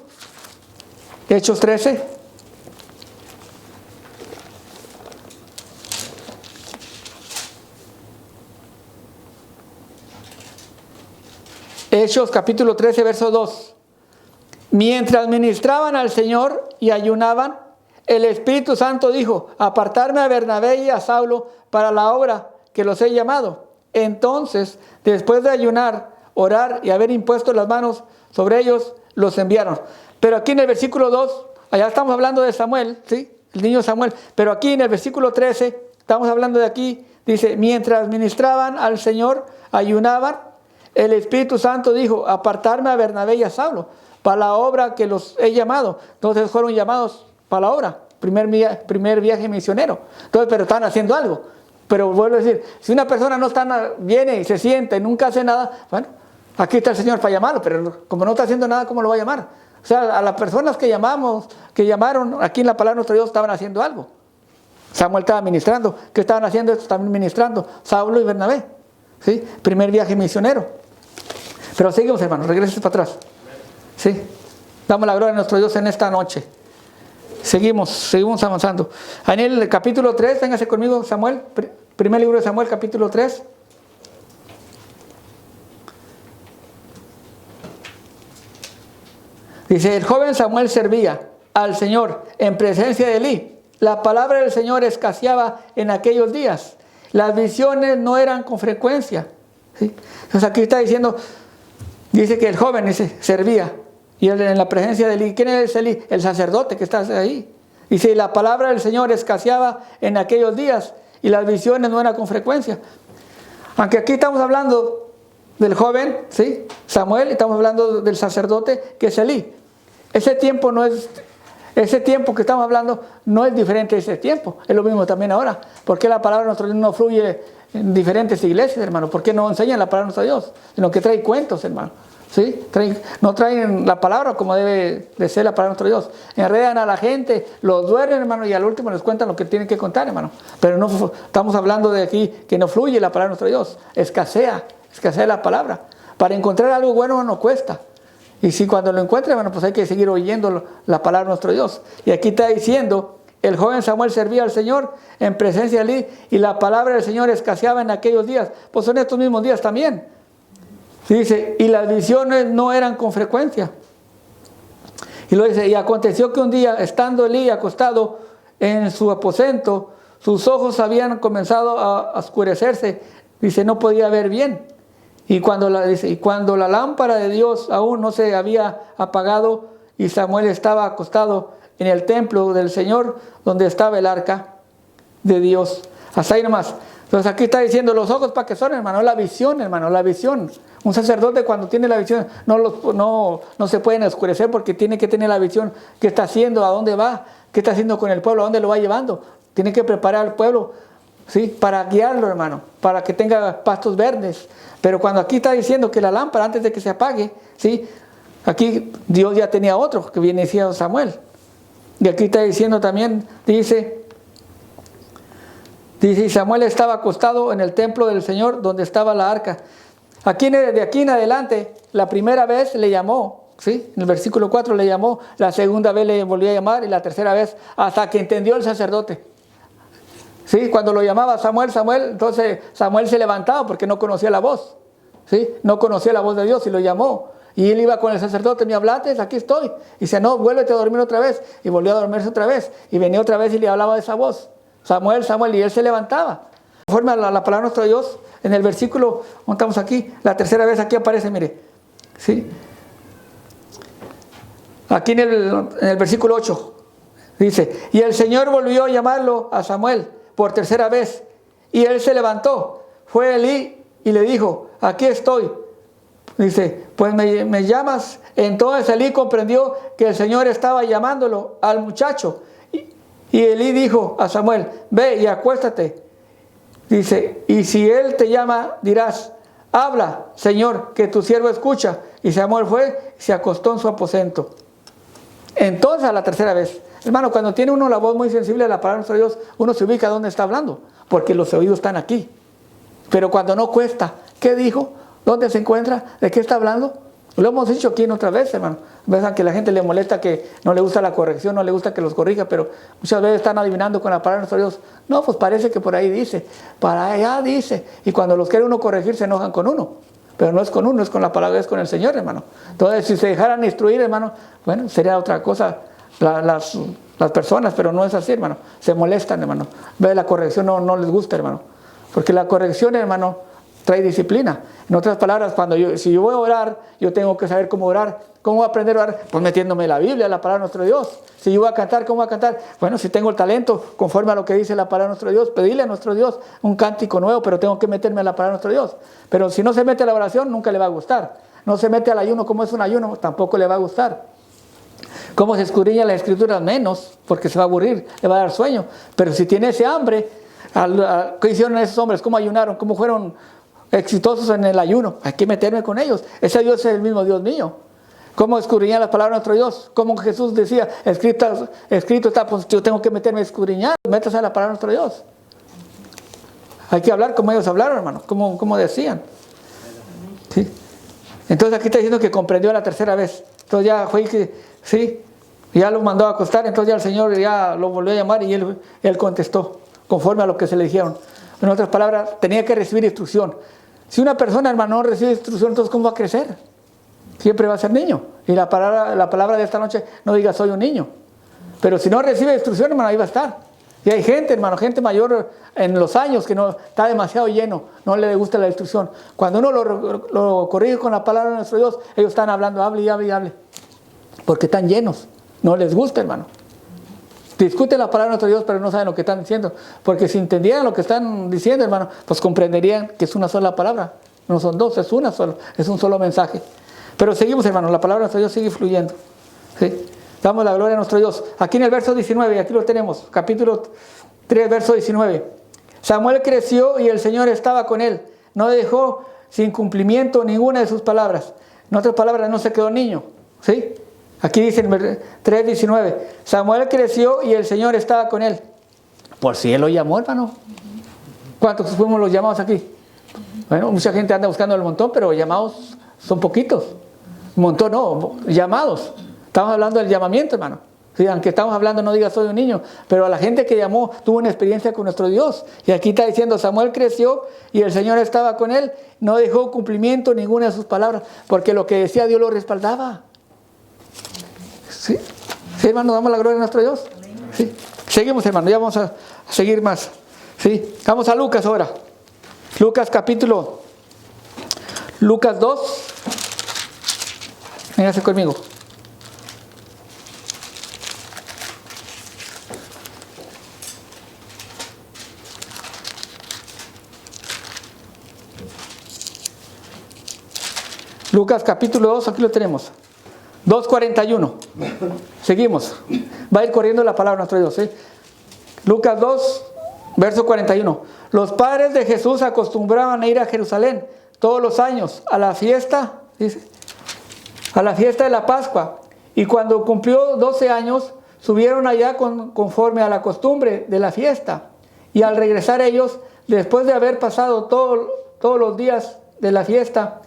Hechos 13. Hechos capítulo 13, verso 2. Mientras ministraban al Señor y ayunaban, el Espíritu Santo dijo: apartarme a Bernabé y a Saulo para la obra que los he llamado. Entonces, después de ayunar, orar y haber impuesto las manos sobre ellos, los enviaron. Pero aquí en el versículo 2, allá estamos hablando de Samuel, ¿sí? El niño Samuel. Pero aquí en el versículo 13, estamos hablando de aquí, dice: mientras ministraban al Señor, ayunaban, el Espíritu Santo dijo: apartarme a Bernabé y a Saulo para la obra que los he llamado. Entonces fueron llamados para la obra, primer viaje misionero. Entonces, pero están haciendo algo. Pero vuelvo a decir, si una persona viene y se siente y nunca hace nada, bueno, aquí está el Señor para llamarlo, pero como no está haciendo nada, ¿cómo lo va a llamar? O sea, a las personas que llamaron, aquí en la palabra de nuestro Dios estaban haciendo algo. Samuel estaba ministrando. ¿Qué estaban haciendo? Estos estaban ministrando, Saulo y Bernabé. ¿Sí? Primer viaje misionero. Pero seguimos, hermanos, regresen para atrás. ¿Sí? Damos la gloria a nuestro Dios en esta noche. Seguimos avanzando. En el capítulo 3, véngase conmigo, Samuel. Primer libro de Samuel, capítulo 3. Dice: el joven Samuel servía al Señor en presencia de Elí. La palabra del Señor escaseaba en aquellos días. Las visiones no eran con frecuencia. ¿Sí? Entonces aquí está diciendo, dice que el joven servía y él en la presencia de Elí. ¿Quién es Elí? El sacerdote que está ahí. Dice: la palabra del Señor escaseaba en aquellos días y las visiones no eran con frecuencia. Aunque aquí estamos hablando del joven, ¿sí? Samuel, y estamos hablando del sacerdote que es Elí. Ese tiempo que estamos hablando no es diferente a ese tiempo. Es lo mismo también ahora. ¿Por qué la palabra de nuestro Dios no fluye en diferentes iglesias, hermano? ¿Por qué no enseñan la palabra de nuestro Dios? Sino que trae cuentos, hermano. ¿Sí? No traen la palabra como debe de ser la palabra de nuestro Dios. Enredan a la gente, los duermen, hermano, y al último les cuentan lo que tienen que contar, hermano. Pero no estamos hablando de aquí que no fluye la palabra de nuestro Dios. Escasea la palabra. Para encontrar algo bueno no cuesta. Y si cuando lo encuentre, hermano, pues hay que seguir oyendo la palabra de nuestro Dios. Y aquí está diciendo: el joven Samuel servía al Señor en presencia de Elí y la palabra del Señor escaseaba en aquellos días. Pues son estos mismos días también. Dice: y las visiones no eran con frecuencia. Y lo dice: y aconteció que un día, estando Elí acostado en su aposento, sus ojos habían comenzado a oscurecerse. Dice: no podía ver bien. Y cuando la lámpara de Dios aún no se había apagado y Samuel estaba acostado en el templo del Señor donde estaba el arca de Dios. Hasta ahí nomás. Entonces aquí está diciendo los ojos, ¿para qué son, hermano? La visión, hermano, la visión. Un sacerdote cuando tiene la visión no se pueden oscurecer porque tiene que tener la visión. ¿Qué está haciendo? ¿A dónde va? ¿Qué está haciendo con el pueblo? ¿A dónde lo va llevando? Tiene que preparar al pueblo, ¿sí? Para guiarlo, hermano, para que tenga pastos verdes. Pero cuando aquí está diciendo que la lámpara, antes de que se apague, ¿sí? Aquí Dios ya tenía otro que viene siendo Samuel. Y aquí está diciendo también, dice, Samuel estaba acostado en el templo del Señor donde estaba la arca. De aquí en adelante, la primera vez le llamó, ¿sí? En el versículo 4 le llamó, la segunda vez le volvió a llamar y la tercera vez hasta que entendió el sacerdote. ¿Sí? Cuando lo llamaba Samuel, Samuel, entonces Samuel se levantaba porque no conocía la voz. ¿Sí? No conocía la voz de Dios y lo llamó. Y él iba con el sacerdote, me hablaste, aquí estoy. Y dice, no, vuélvete a dormir otra vez. Y volvió a dormirse otra vez. Y venía otra vez y le hablaba de esa voz. Samuel, Samuel, y él se levantaba. Conforme a la palabra de nuestro Dios, en el versículo, estamos aquí, la tercera vez aquí aparece, mire. ¿Sí? Aquí en el versículo 8, dice, y el Señor volvió a llamarlo a Samuel por tercera vez. Y él se levantó. Fue Elí y le dijo, aquí estoy. Dice, pues me llamas. Entonces Elí comprendió que el Señor estaba llamándolo al muchacho. Y Elí dijo a Samuel, ve y acuéstate. Dice, y si él te llama, dirás, habla, Señor, que tu siervo escucha. Y Samuel fue y se acostó en su aposento. Entonces, a la tercera vez, hermano, cuando tiene uno la voz muy sensible a la palabra de nuestro Dios, uno se ubica donde está hablando, porque los oídos están aquí. Pero cuando no cuesta, ¿qué dijo? ¿Dónde se encuentra? ¿De qué está hablando? Lo hemos dicho aquí en otra vez, hermano. Vean que a la gente le molesta que no le gusta la corrección, no le gusta que los corrija, pero muchas veces están adivinando con la palabra de nuestro Dios. No, pues parece que por ahí dice, para allá dice. Y cuando los quiere uno corregir, se enojan con uno. Pero no es con uno, es con la palabra, es con el Señor, hermano. Entonces, si se dejaran instruir, hermano, bueno, sería otra cosa las personas, pero no es así, hermano. Se molestan, hermano. Ve, la corrección no les gusta, hermano. Porque la corrección, hermano, trae disciplina. En otras palabras, si yo voy a orar, yo tengo que saber cómo orar. ¿Cómo voy a aprender a orar? Pues metiéndome la Biblia, la palabra de nuestro Dios. Si yo voy a cantar, ¿cómo voy a cantar? Bueno, si tengo el talento, conforme a lo que dice la palabra de nuestro Dios, pedirle a nuestro Dios un cántico nuevo, pero tengo que meterme a la palabra de nuestro Dios. Pero si no se mete a la oración, nunca le va a gustar. No se mete al ayuno, como es un ayuno, tampoco le va a gustar. Cómo se escudriña la escritura, menos, porque se va a aburrir, le va a dar sueño. Pero si tiene ese hambre, ¿qué hicieron esos hombres? ¿Cómo ayunaron? ¿Cómo fueron exitosos en el ayuno? Hay que meterme con ellos. Ese Dios es el mismo Dios mío. ¿Cómo escudriñar las palabras de nuestro Dios? Como Jesús decía, escrito está, pues yo tengo que meterme a escudriñar. Métase a la palabra de nuestro Dios. Hay que hablar como ellos hablaron, hermano, como decían. ¿Sí? Entonces aquí está diciendo que comprendió a la tercera vez. Entonces ya fue que, sí, ya lo mandó a acostar. Entonces ya el Señor ya lo volvió a llamar y él contestó conforme a lo que se le dijeron. En otras palabras, tenía que recibir instrucción. Si una persona, hermano, no recibe instrucción, entonces ¿cómo va a crecer? Siempre va a ser niño. Y la palabra de esta noche no diga soy un niño. Pero si no recibe instrucción, hermano, ahí va a estar. Y hay gente, hermano, gente mayor en los años que no está demasiado lleno, no le gusta la instrucción. Cuando uno lo corrige con la palabra de nuestro Dios, ellos están hablando, hable y hable y hable. Porque están llenos. No les gusta, hermano. Discuten la palabra de nuestro Dios, pero no saben lo que están diciendo. Porque si entendieran lo que están diciendo, hermano, pues comprenderían que es una sola palabra. No son dos, es una sola, es un solo mensaje. Pero seguimos, hermano, la palabra de nuestro Dios sigue fluyendo. ¿Sí? Damos la gloria a nuestro Dios. Aquí en el verso 19, aquí lo tenemos, capítulo 3, verso 19. Samuel creció y el Señor estaba con él. No dejó sin cumplimiento ninguna de sus palabras. En otras palabras, no se quedó niño. ¿Sí? Aquí dice en 3:19, Samuel creció y el Señor estaba con él. Por si él lo llamó, hermano. ¿Cuántos fuimos los llamados aquí? Bueno, mucha gente anda buscando el montón, pero llamados son poquitos. Un montón no, llamados. Estamos hablando del llamamiento, hermano. Sí, aunque estamos hablando, no diga soy un niño, pero a la gente que llamó tuvo una experiencia con nuestro Dios. Y aquí está diciendo, Samuel creció y el Señor estaba con él. No dejó cumplimiento ninguna de sus palabras, porque lo que decía Dios lo respaldaba. ¿Sí? ¿Sí, hermano? ¿Damos la gloria a nuestro Dios? ¿Sí? Seguimos, hermano, ya vamos a seguir más. ¿Sí? Vamos a Lucas ahora. Lucas 2. Véngase conmigo. Lucas capítulo 2, aquí lo tenemos. 2:41. Seguimos. Va a ir corriendo la palabra de nuestro Dios. ¿Sí? Lucas 2, verso 41. Los padres de Jesús acostumbraban a ir a Jerusalén todos los años a la fiesta, dice, a la fiesta de la Pascua. Y cuando cumplió 12 años, subieron allá conforme a la costumbre de la fiesta. Y al regresar ellos, después de haber pasado todos los días de la fiesta,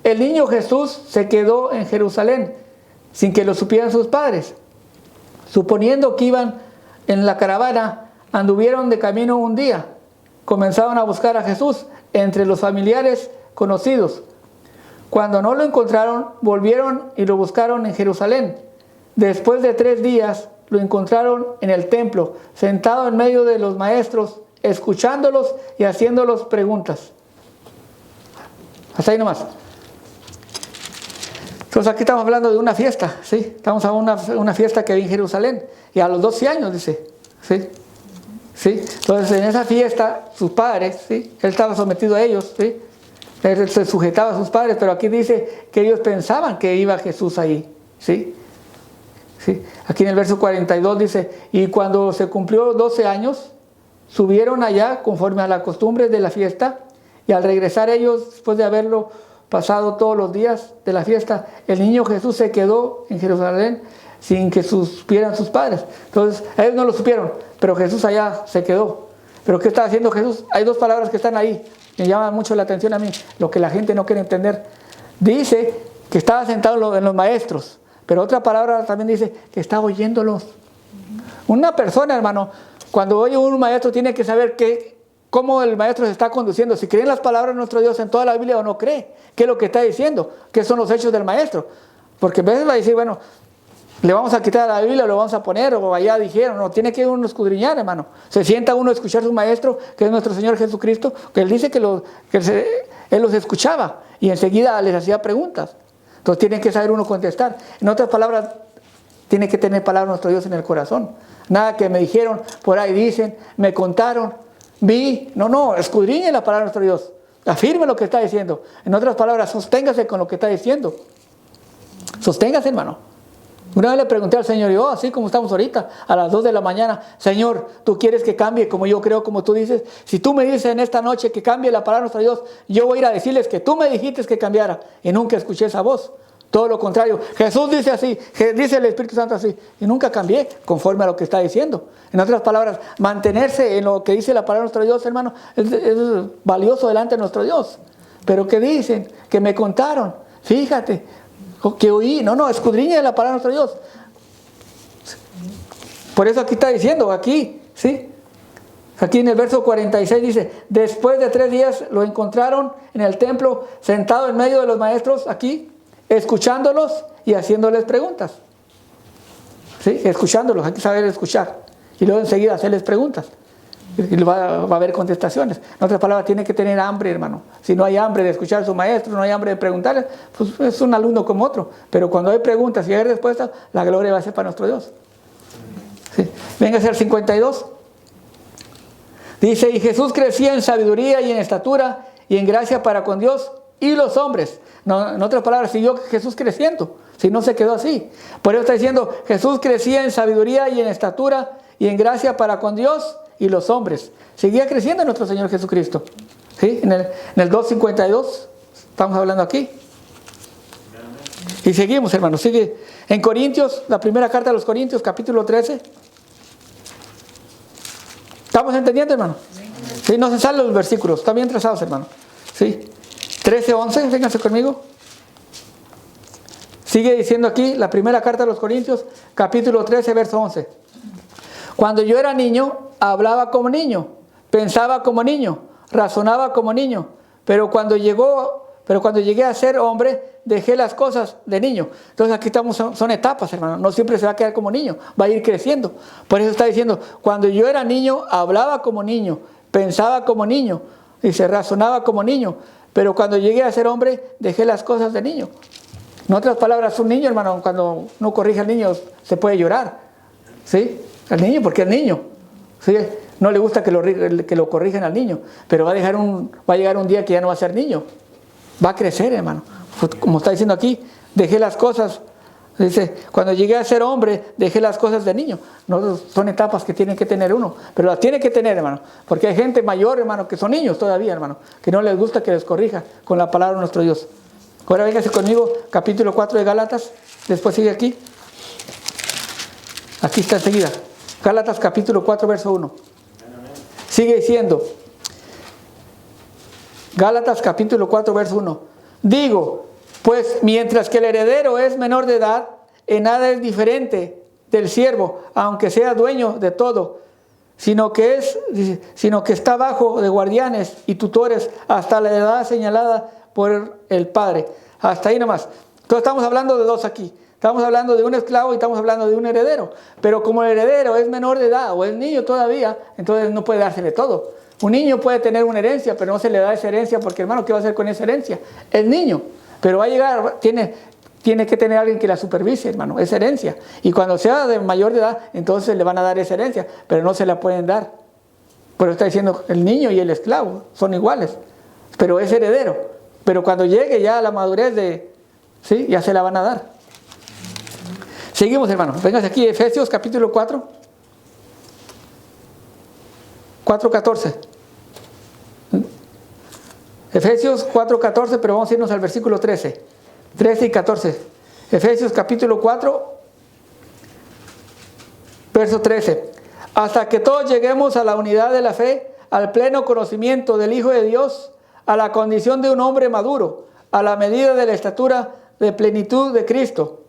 el niño Jesús se quedó en Jerusalén sin que lo supieran sus padres. Suponiendo que iban en la caravana anduvieron de camino un día. Comenzaron a buscar a Jesús entre los familiares conocidos. Cuando no lo encontraron, volvieron y lo buscaron en Jerusalén. Después de 3 días, lo encontraron en el templo, sentado en medio de los maestros, escuchándolos y haciéndolos preguntas. Hasta ahí nomás. Entonces aquí estamos hablando de una fiesta, ¿sí? Estamos hablando de una fiesta que había en Jerusalén. Y a los 12 años, dice, ¿sí? ¿Sí? Entonces en esa fiesta, sus padres, ¿sí? Él estaba sometido a ellos, ¿sí? Él se sujetaba a sus padres, pero aquí dice que ellos pensaban que iba Jesús ahí, ¿sí? ¿Sí? Aquí en el verso 42 dice, y cuando se cumplió 12 años, subieron allá conforme a la costumbre de la fiesta, y al regresar ellos, después de haberlo pasado todos los días de la fiesta, el niño Jesús se quedó en Jerusalén sin que supieran sus padres. Entonces, ellos no lo supieron, pero Jesús allá se quedó. ¿Pero qué está haciendo Jesús? Hay 2 palabras que están ahí, me llaman mucho la atención a mí, lo que la gente no quiere entender. Dice que estaba sentado en los maestros, pero otra palabra también dice que estaba oyéndolos. Una persona, hermano, cuando oye un maestro tiene que saber cómo el maestro se está conduciendo, si cree en las palabras de nuestro Dios en toda la Biblia o no cree, qué es lo que está diciendo, qué son los hechos del maestro. Porque a veces va a decir, bueno, le vamos a quitar la Biblia, lo vamos a poner, o allá dijeron, no, tiene que uno escudriñar, hermano. Se sienta uno a escuchar a su maestro, que es nuestro Señor Jesucristo, que Él dice que Él los escuchaba y enseguida les hacía preguntas. Entonces tiene que saber uno contestar. En otras palabras, tiene que tener palabra nuestro Dios en el corazón. Nada que me dijeron, por ahí dicen, me contaron, vi. No, escudriñe la palabra de nuestro Dios. Afirme lo que está diciendo. En otras palabras, sosténgase con lo que está diciendo. Sosténgase, hermano. Una vez le pregunté al Señor, yo, así como estamos ahorita, a las 2 de la mañana, Señor, ¿tú quieres que cambie como yo creo, como tú dices? Si tú me dices en esta noche que cambie la palabra de nuestro Dios, yo voy a ir a decirles que tú me dijiste que cambiara, y nunca escuché esa voz. Todo lo contrario, Jesús dice así, dice el Espíritu Santo así, y nunca cambié conforme a lo que está diciendo. En otras palabras, mantenerse en lo que dice la palabra de nuestro Dios, hermano, es valioso delante de nuestro Dios. Pero ¿qué dicen? Que me contaron, fíjate, que oí, escudriñe la palabra de nuestro Dios. Por eso aquí está diciendo, aquí, ¿sí? Aquí en el verso 46 dice, después de 3 días lo encontraron en el templo, sentado en medio de los maestros, aquí, escuchándolos y haciéndoles preguntas. ¿Sí? Escuchándolos, hay que saber escuchar. Y luego enseguida hacerles preguntas. Y va a haber contestaciones. En otras palabras, tiene que tener hambre, hermano. Si no hay hambre de escuchar a su maestro, no hay hambre de preguntarle, pues es un alumno como otro. Pero cuando hay preguntas y hay respuestas, la gloria va a ser para nuestro Dios. ¿Sí? Véngase al 52. Dice, y Jesús crecía en sabiduría y en estatura y en gracia para con Dios y los hombres. No, en otras palabras, siguió Jesús creciendo. Si no se quedó así. Por eso está diciendo, Jesús crecía en sabiduría y en estatura y en gracia para con Dios y los hombres. Seguía creciendo nuestro Señor Jesucristo. ¿Sí? En el 2:52 estamos hablando aquí. Y seguimos, hermanos. Sigue en Corintios, la primera carta a los Corintios, capítulo 13. ¿Estamos entendiendo, hermano? Sí, no se salen los versículos. Están bien trazados, hermano. Sí. 13:11, vénganse conmigo. Sigue diciendo aquí, la primera carta a los Corintios, capítulo 13, verso 11. Cuando yo era niño, hablaba como niño, pensaba como niño, razonaba como niño, pero cuando llegué a ser hombre, dejé las cosas de niño. Entonces aquí estamos, son etapas, hermano, no siempre se va a quedar como niño, va a ir creciendo. Por eso está diciendo, cuando yo era niño, hablaba como niño, pensaba como niño, dice, razonaba como niño, pero cuando llegué a ser hombre, dejé las cosas de niño. En otras palabras, un niño, hermano, cuando no corrige al niño, se puede llorar, ¿sí? Al niño, porque es niño, ¿sí? No le gusta que lo corrijan al niño, pero va a llegar un día que ya no va a ser niño, va a crecer, hermano. Como está diciendo aquí, dejé las cosas, dice, cuando llegué a ser hombre, dejé las cosas de niño. No, son etapas que tiene que tener uno, pero las tiene que tener, hermano, porque hay gente mayor, hermano, que son niños todavía, hermano, que no les gusta que les corrija con la palabra de nuestro Dios. Ahora véngase conmigo, capítulo 4 de Gálatas, después sigue aquí. Aquí está enseguida. Gálatas capítulo 4, verso 1. Sigue diciendo, Gálatas capítulo 4, verso 1. Digo, pues mientras que el heredero es menor de edad, en nada es diferente del siervo, aunque sea dueño de todo, sino que está bajo de guardianes y tutores hasta la edad señalada por el Padre. Hasta ahí nomás. Entonces estamos hablando de dos aquí. Estamos hablando de un esclavo y estamos hablando de un heredero. Pero como el heredero es menor de edad o es niño todavía, entonces no puede dársele todo. Un niño puede tener una herencia, pero no se le da esa herencia porque, hermano, ¿qué va a hacer con esa herencia? Es niño, pero va a llegar, tiene que tener alguien que la supervise, hermano, esa herencia. Y cuando sea de mayor de edad, entonces le van a dar esa herencia, pero no se la pueden dar. Por eso está diciendo, el niño y el esclavo son iguales, pero es heredero. Pero cuando llegue ya a la madurez ¿sí? Ya se la van a dar. Seguimos, hermano. Véngase aquí, Efesios capítulo 4. 4:14. Efesios 4:14, pero vamos a irnos al versículo 13. 13 y 14. Efesios capítulo 4, verso 13. Hasta que todos lleguemos a la unidad de la fe, al pleno conocimiento del Hijo de Dios, a la condición de un hombre maduro, a la medida de la estatura de plenitud de Cristo.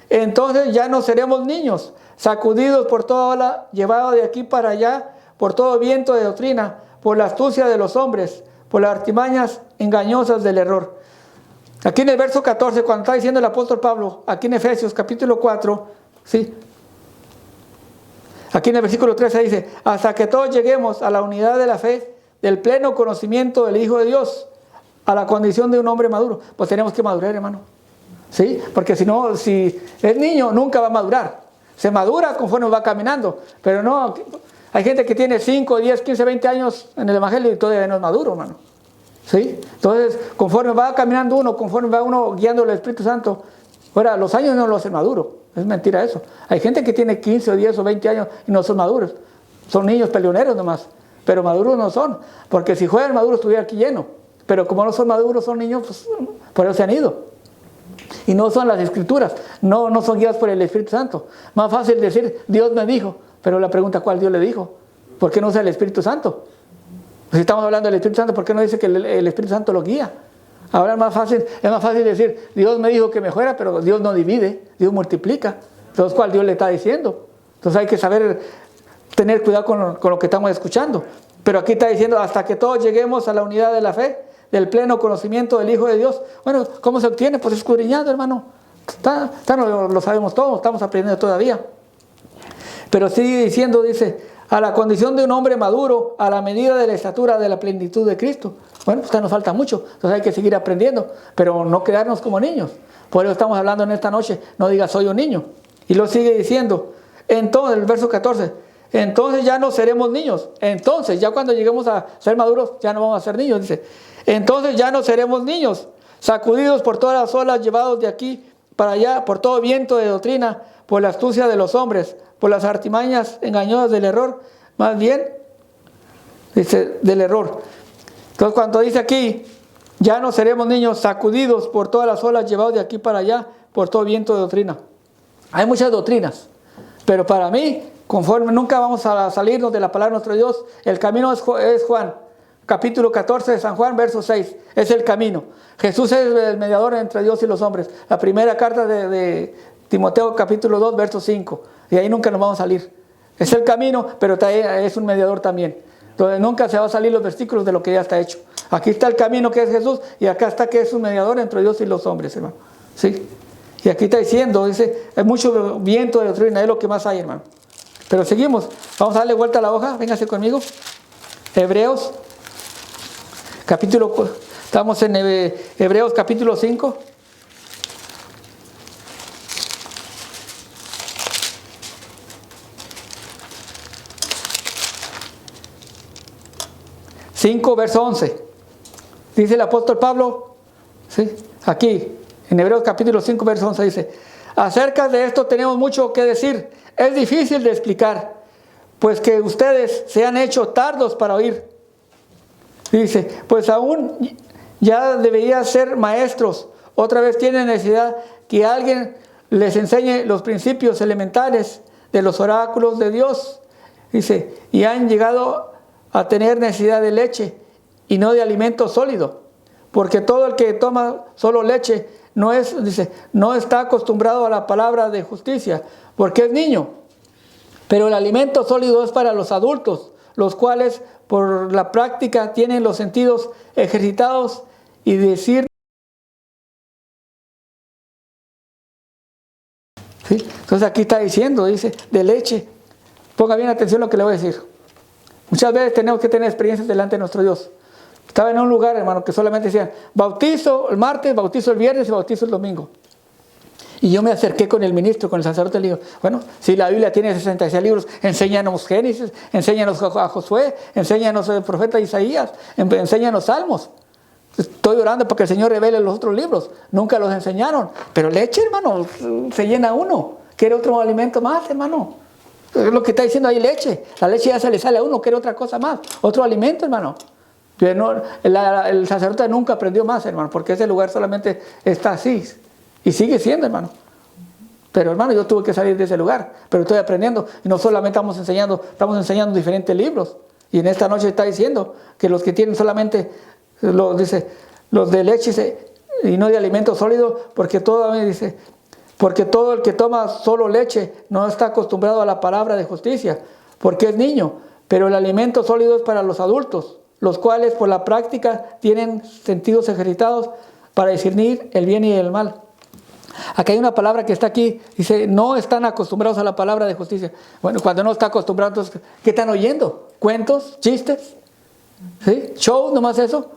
Entonces ya no seremos niños, sacudidos por toda ola, llevados de aquí para allá, por todo viento de doctrina, por la astucia de los hombres, por las artimañas engañosas del error. Aquí en el verso 14, cuando está diciendo el apóstol Pablo, aquí en Efesios capítulo 4, ¿sí? Aquí en el versículo 13 dice, hasta que todos lleguemos a la unidad de la fe, del pleno conocimiento del Hijo de Dios, a la condición de un hombre maduro. Pues tenemos que madurar, hermano. ¿Sí? Porque si no, si es niño, nunca va a madurar. Se madura conforme va caminando, pero no, hay gente que tiene 5, 10, 15, 20 años en el Evangelio y todavía no es maduro, hermano. ¿Sí? Entonces, conforme va caminando uno, conforme va uno guiando el Espíritu Santo, ahora, los años no lo hacen maduro. Es mentira eso. Hay gente que tiene 15 o 10 o 20 años y no son maduros. Son niños peleoneros nomás, pero maduros no son. Porque si fueran maduros estuviera aquí lleno. Pero como no son maduros, son niños, pues por eso se han ido. Y no son las Escrituras, no son guiados por el Espíritu Santo. Más fácil decir, Dios me dijo, pero la pregunta, ¿cuál Dios le dijo? ¿Por qué no usa el Espíritu Santo? Si estamos hablando del Espíritu Santo, ¿por qué no dice que el Espíritu Santo lo guía? Ahora es más fácil decir, Dios me dijo que me fuera, pero Dios no divide, Dios multiplica. Entonces, ¿cuál Dios le está diciendo? Entonces hay que saber tener cuidado con lo que estamos escuchando. Pero aquí está diciendo, hasta que todos lleguemos a la unidad de la fe, del pleno conocimiento del Hijo de Dios. Bueno, ¿cómo se obtiene? Pues escudriñando, hermano. Lo sabemos todos, estamos aprendiendo todavía. Pero sigue diciendo, dice, a la condición de un hombre maduro, a la medida de la estatura de la plenitud de Cristo. Bueno, pues nos falta mucho, entonces hay que seguir aprendiendo, pero no quedarnos como niños. Por eso estamos hablando en esta noche, no digas soy un niño. Y lo sigue diciendo, entonces, el verso 14, entonces ya no seremos niños. Entonces, ya cuando lleguemos a ser maduros, ya no vamos a ser niños, dice. Entonces ya no seremos niños, sacudidos por todas las olas, llevados de aquí para allá, por todo viento de doctrina, por la astucia de los hombres, por las artimañas engañosas del error, más bien, dice, del error. Entonces cuando dice aquí, ya no seremos niños, sacudidos por todas las olas, llevados de aquí para allá, por todo viento de doctrina. Hay muchas doctrinas, pero para mí, conforme nunca vamos a salirnos de la palabra de nuestro Dios, el camino es Juan. Capítulo 14 de San Juan, verso 6, es el camino. Jesús es el mediador entre Dios y los hombres. La primera carta de Timoteo, capítulo 2, verso 5. Y ahí nunca nos vamos a salir. Es el camino, pero es un mediador también. Entonces nunca se va a salir los versículos de lo que ya está hecho. Aquí está el camino que es Jesús y acá está que es un mediador entre Dios y los hombres, hermano. ¿Sí? Y aquí está diciendo, dice, hay mucho viento de doctrina, es lo que más hay, hermano. Pero seguimos. Vamos a darle vuelta a la hoja. Véngase conmigo. Hebreos. Estamos en Hebreos capítulo 5. Verso 11. Dice el apóstol Pablo, ¿sí? Aquí, en Hebreos capítulo 5, verso 11 dice, acerca de esto tenemos mucho que decir. Es difícil de explicar, pues que ustedes se han hecho tardos para oír. Dice, pues aún ya deberían ser maestros. Otra vez tienen necesidad que alguien les enseñe los principios elementales de los oráculos de Dios. Dice, y han llegado a tener necesidad de leche y no de alimento sólido. Porque todo el que toma solo leche no está acostumbrado a la palabra de justicia, porque es niño. Pero el alimento sólido es para los adultos, los cuales por la práctica tienen los sentidos ejercitados y decir. ¿Sí? Entonces aquí está diciendo, dice, de leche. Ponga bien atención a lo que le voy a decir. Muchas veces tenemos que tener experiencias delante de nuestro Dios. Estaba en un lugar, hermano, que solamente decían, bautizo el martes, bautizo el viernes y bautizo el domingo. Y yo me acerqué con el ministro, con el sacerdote, y le digo, bueno, si la Biblia tiene 66 libros, enséñanos Génesis, enséñanos a Josué, enséñanos el profeta Isaías, enséñanos Salmos. Estoy orando para que el Señor revele los otros libros. Nunca los enseñaron. Pero leche, hermano, se llena uno. Quiere otro alimento más, hermano. Es lo que está diciendo ahí, leche. La leche ya se le sale a uno, quiere otra cosa más. Otro alimento, hermano. El sacerdote nunca aprendió más, hermano, porque ese lugar solamente está así. Y sigue siendo, hermano. Pero, hermano, yo tuve que salir de ese lugar. Pero estoy aprendiendo. Y no solamente estamos enseñando diferentes libros. Y en esta noche está diciendo que los que tienen solamente, dice, los de leche y no de alimento sólido, porque todo el que toma solo leche no está acostumbrado a la palabra de justicia, porque es niño. Pero el alimento sólido es para los adultos, los cuales por la práctica tienen sentidos ejercitados para discernir el bien y el mal. Aquí hay una palabra que está aquí, dice, no están acostumbrados a la palabra de justicia. Bueno, cuando no está acostumbrado, entonces, ¿qué están oyendo? ¿Cuentos? ¿Chistes? ¿Sí? ¿Show? ¿Nomás eso?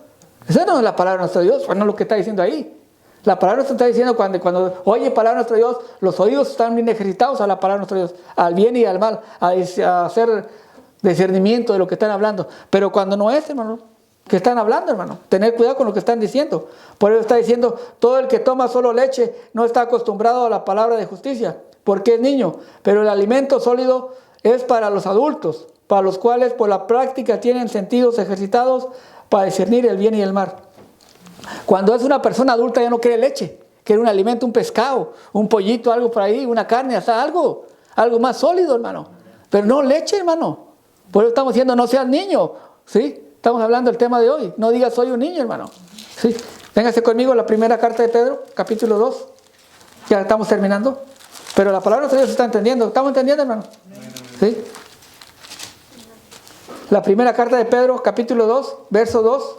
Esa no es la palabra de nuestro Dios, bueno, lo que está diciendo ahí. La palabra nos está diciendo cuando oye palabra de nuestro Dios, los oídos están bien ejercitados a la palabra de nuestro Dios, al bien y al mal, a hacer discernimiento de lo que están hablando. Pero cuando no es, hermano, que están hablando, hermano, tener cuidado con lo que están diciendo. Por eso está diciendo, todo el que toma solo leche no está acostumbrado a la palabra de justicia, porque es niño. Pero el alimento sólido es para los adultos, para los cuales por la práctica tienen sentidos ejercitados para discernir el bien y el mal. Cuando es una persona adulta ya no quiere leche, quiere un alimento, un pescado, un pollito, algo por ahí, una carne, hasta algo más sólido, hermano. Pero no leche, hermano. Por eso estamos diciendo, no seas niño, ¿sí? Estamos hablando del tema de hoy. No digas soy un niño, hermano. ¿Sí? Véngase conmigo a la primera carta de Pedro, capítulo 2. Ya estamos terminando. Pero la palabra de Dios se está entendiendo. ¿Estamos entendiendo, hermano? ¿Sí? La primera carta de Pedro, capítulo 2, verso 2.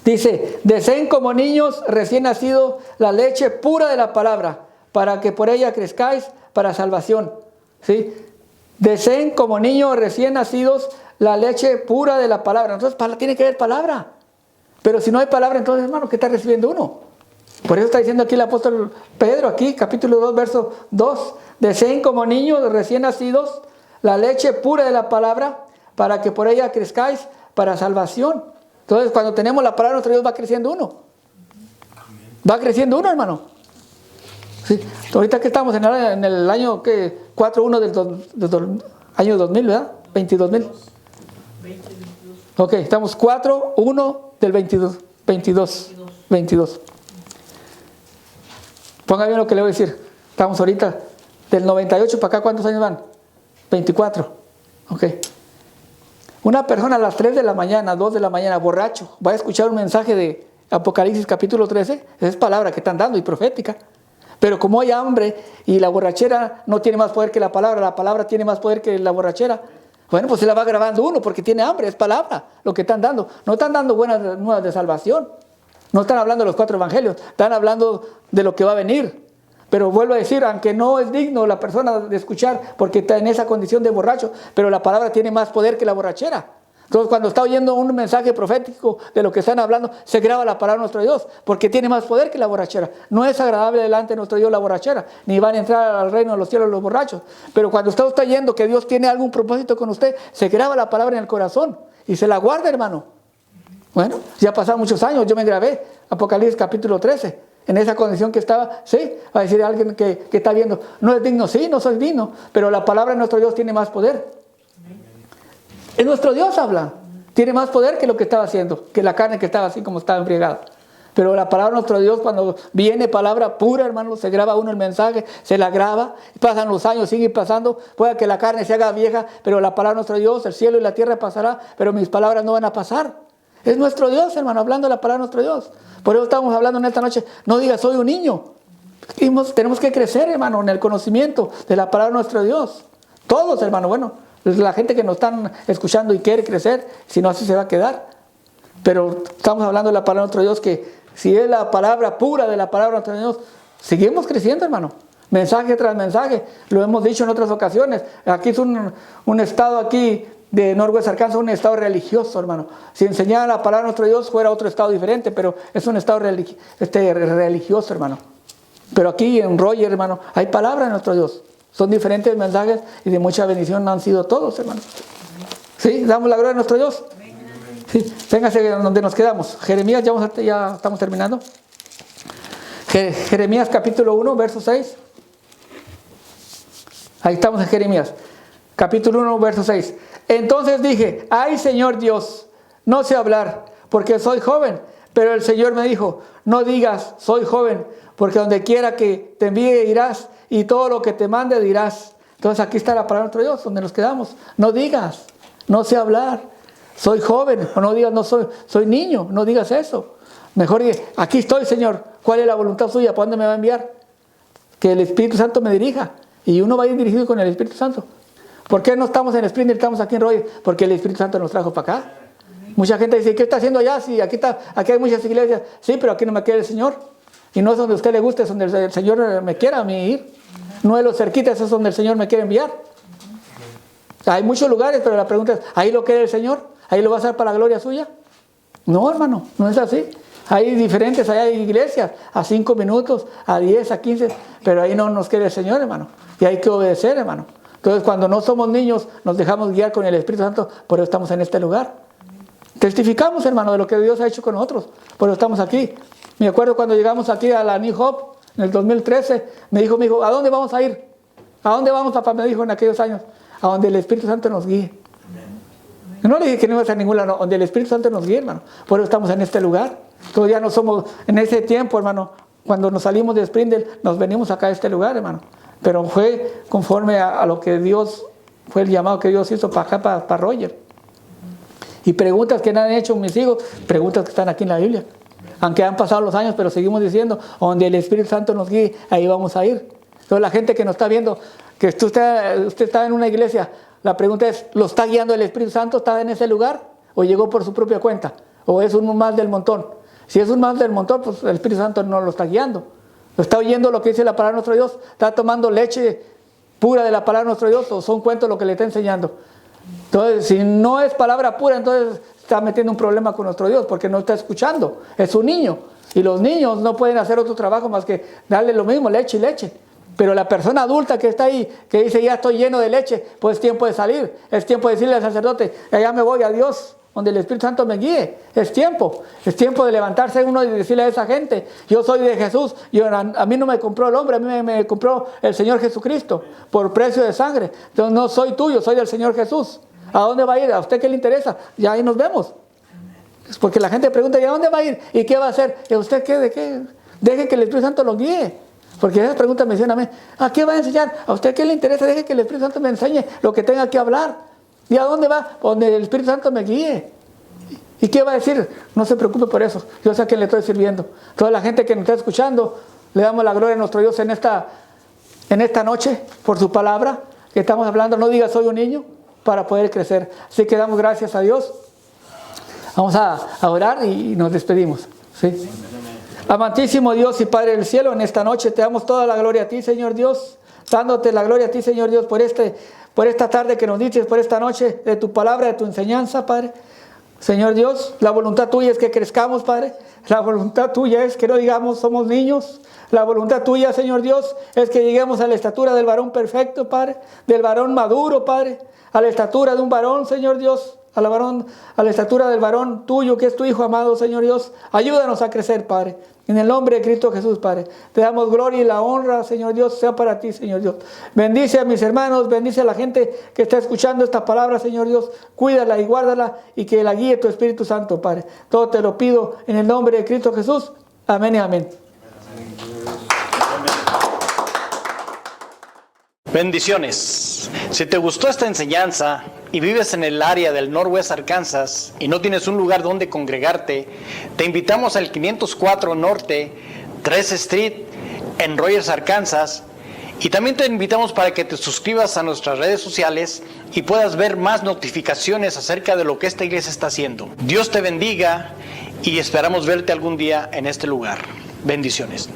Dice, deseen como niños recién nacidos la leche pura de la palabra, para que por ella crezcáis para salvación. ¿Sí? Deseen como niños recién nacidos la leche pura de la palabra. Entonces tiene que haber palabra. Pero si no hay palabra, entonces, hermano, ¿qué está recibiendo uno? Por eso está diciendo aquí el apóstol Pedro, aquí, capítulo 2, verso 2. Deseen como niños recién nacidos la leche pura de la palabra, para que por ella crezcáis para salvación. Entonces, cuando tenemos la palabra de nuestro Dios, va creciendo uno. Va creciendo uno, hermano. Sí. Ahorita que estamos en el año 4.1 del año 2000, ¿verdad? 22.000. Ok, estamos 4.1 del 22. Ponga bien lo que le voy a decir. Estamos ahorita del 98 para acá, ¿cuántos años van? 24. Ok. Una persona a las 3 de la mañana, 2 de la mañana, borracho, va a escuchar un mensaje de Apocalipsis capítulo 13. Es palabra que están dando y profética. Pero como hay hambre y la borrachera no tiene más poder que la palabra tiene más poder que la borrachera, bueno, pues se la va grabando uno porque tiene hambre, es palabra lo que están dando. No están dando buenas nuevas de salvación. No están hablando de los 4 evangelios, están hablando de lo que va a venir. Pero vuelvo a decir, aunque no es digno la persona de escuchar porque está en esa condición de borracho, pero la palabra tiene más poder que la borrachera. Entonces, cuando está oyendo un mensaje profético de lo que están hablando, se graba la palabra de nuestro Dios, porque tiene más poder que la borrachera. No es agradable delante de nuestro Dios la borrachera, ni van a entrar al reino de los cielos los borrachos. Pero cuando usted está oyendo que Dios tiene algún propósito con usted, se graba la palabra en el corazón y se la guarda, hermano. Bueno, ya pasaron muchos años, yo me grabé Apocalipsis capítulo 13. En esa condición que estaba, sí, va a decir alguien que está viendo, no es digno, sí, no soy digno, pero la palabra de nuestro Dios tiene más poder. Es nuestro Dios habla, tiene más poder que lo que estaba haciendo, que la carne que estaba así como estaba embriagada. Pero la palabra de nuestro Dios, cuando viene palabra pura, hermano, se graba uno el mensaje, se la graba, pasan los años, sigue pasando, puede que la carne se haga vieja, pero la palabra de nuestro Dios, el cielo y la tierra pasará, pero mis palabras no van a pasar. Es nuestro Dios, hermano, hablando de la palabra de nuestro Dios. Por eso estamos hablando en esta noche, no digas soy un niño. Tenemos que crecer, hermano, en el conocimiento de la palabra de nuestro Dios. Todos, hermano, bueno, la gente que nos están escuchando y quiere crecer, si no así se va a quedar. Pero estamos hablando de la palabra de nuestro Dios, que si es la palabra pura de la palabra de nuestro Dios, seguimos creciendo, hermano. Mensaje tras mensaje, lo hemos dicho en otras ocasiones. Aquí es un estado aquí de Northwest Arkansas, un estado religioso, hermano. Si enseñara la palabra de nuestro Dios fuera otro estado diferente, pero es un estado religioso, hermano. Pero aquí en Roger, hermano, hay palabra de nuestro Dios. Son diferentes mensajes y de mucha bendición han sido todos, hermano. ¿Sí? ¿Damos la gloria a nuestro Dios? Sí. Véngase donde nos quedamos. Jeremías, ya estamos terminando. Jeremías capítulo 1, verso 6. Ahí estamos en Jeremías. Capítulo 1, verso 6. Entonces dije, ay Señor Dios, no sé hablar, porque soy joven. Pero el Señor me dijo, no digas, soy joven, porque donde quiera que te envíe irás, y todo lo que te mande dirás. Entonces aquí está la palabra de nuestro Dios, donde nos quedamos. No digas, no sé hablar, soy joven. O no digas, no soy niño, no digas eso. Mejor diga, aquí estoy, Señor. ¿Cuál es la voluntad suya? ¿Para dónde me va a enviar? Que el Espíritu Santo me dirija. Y uno va a ir dirigido con el Espíritu Santo. ¿Por qué no estamos en Sprinter, estamos aquí en Roger? Porque el Espíritu Santo nos trajo para acá. Mucha gente dice, ¿qué está haciendo allá? Sí, aquí hay muchas iglesias. Sí, pero aquí no me quiere el Señor. Y no es donde a usted le guste, es donde el Señor me quiera a mí ir. No es lo cerquita, eso es donde el Señor me quiere enviar. Hay muchos lugares, pero la pregunta es, ¿ahí lo quiere el Señor? ¿Ahí lo va a hacer para la gloria suya? No, hermano, no es así. Hay diferentes, hay iglesias a 5 minutos, a 10, a 15, pero ahí no nos quiere el Señor, hermano. Y hay que obedecer, hermano. Entonces, cuando no somos niños, nos dejamos guiar con el Espíritu Santo, por eso estamos en este lugar. Testificamos, hermano, de lo que Dios ha hecho con nosotros, por eso estamos aquí. Me acuerdo cuando llegamos aquí a la New Hope, en el 2013, me dijo, ¿a dónde vamos a ir? ¿A dónde vamos, papá? Me dijo en aquellos años, a donde el Espíritu Santo nos guíe. Yo no le dije que no iba a ser ningún lado, donde el Espíritu Santo nos guíe, hermano. Por eso estamos en este lugar. Entonces ya no somos, en ese tiempo, hermano, cuando nos salimos de Springdale, nos venimos acá a este lugar, hermano. Pero fue conforme a lo que Dios, fue el llamado que Dios hizo para acá, para Roger. Y preguntas que han hecho mis hijos, preguntas que están aquí en la Biblia. Aunque han pasado los años, pero seguimos diciendo, donde el Espíritu Santo nos guíe, ahí vamos a ir. Entonces la gente que nos está viendo, que usted está en una iglesia, la pregunta es, ¿lo está guiando el Espíritu Santo? ¿Está en ese lugar? ¿O llegó por su propia cuenta? ¿O es un más del montón? Si es un más del montón, pues el Espíritu Santo no lo está guiando. Lo está oyendo lo que dice la palabra de nuestro Dios. Está tomando leche pura de la palabra de nuestro Dios, o son cuentos lo que le está enseñando. Entonces, si no es palabra pura, entonces está metiendo un problema con nuestro Dios, porque no está escuchando. Es un niño. Y los niños no pueden hacer otro trabajo más que darle lo mismo, leche y leche. Pero la persona adulta que está ahí, que dice, ya estoy lleno de leche, pues es tiempo de salir. Es tiempo de decirle al sacerdote, allá me voy a Dios, donde el Espíritu Santo me guíe. Es tiempo de levantarse uno y decirle a esa gente, yo soy de Jesús, a mí no me compró el hombre, a mí me compró el Señor Jesucristo, por precio de sangre. Entonces no soy tuyo, soy del Señor Jesús. ¿A dónde va a ir? ¿A usted qué le interesa? Ya ahí nos vemos. Es porque la gente pregunta, ¿y a dónde va a ir? ¿Y qué va a hacer? ¿Y usted qué? ¿De qué? Deje que el Espíritu Santo lo guíe. Porque esas preguntas me dicen a mí, ¿a qué va a enseñar? ¿A usted qué le interesa? Deje que el Espíritu Santo me enseñe lo que tenga que hablar. ¿Y a dónde va? Donde el Espíritu Santo me guíe. ¿Y qué va a decir? No se preocupe por eso. Yo sé a quién le estoy sirviendo. Toda la gente que nos está escuchando, le damos la gloria a nuestro Dios en esta noche, por su palabra, que estamos hablando. No diga soy un niño, para poder crecer. Así que damos gracias a Dios. Vamos a orar y nos despedimos. ¿Sí? Amantísimo Dios y Padre del cielo, en esta noche te damos toda la gloria a ti, Señor Dios, dándote la gloria a ti, Señor Dios, por esta tarde que nos dices, por esta noche de tu palabra, de tu enseñanza, Padre. Señor Dios, la voluntad tuya es que crezcamos, Padre. La voluntad tuya es que no digamos somos niños. La voluntad tuya, Señor Dios, es que lleguemos a la estatura del varón perfecto, Padre, del varón maduro, Padre, a la estatura de un varón, Señor Dios, a la estatura del varón tuyo, que es tu Hijo amado, Señor Dios. Ayúdanos a crecer, Padre. En el nombre de Cristo Jesús, Padre. Te damos gloria y la honra, Señor Dios, sea para ti, Señor Dios. Bendice a mis hermanos, bendice a la gente que está escuchando esta palabra, Señor Dios. Cuídala y guárdala y que la guíe tu Espíritu Santo, Padre. Todo te lo pido en el nombre de Cristo Jesús. Amén y amén. Bendiciones. Si te gustó esta enseñanza y vives en el área del Northwest Arkansas y no tienes un lugar donde congregarte, te invitamos al 504 Norte 3 Street en Rogers, Arkansas. Y también te invitamos para que te suscribas a nuestras redes sociales y puedas ver más notificaciones acerca de lo que esta iglesia está haciendo. Dios te bendiga y esperamos verte algún día en este lugar. Bendiciones.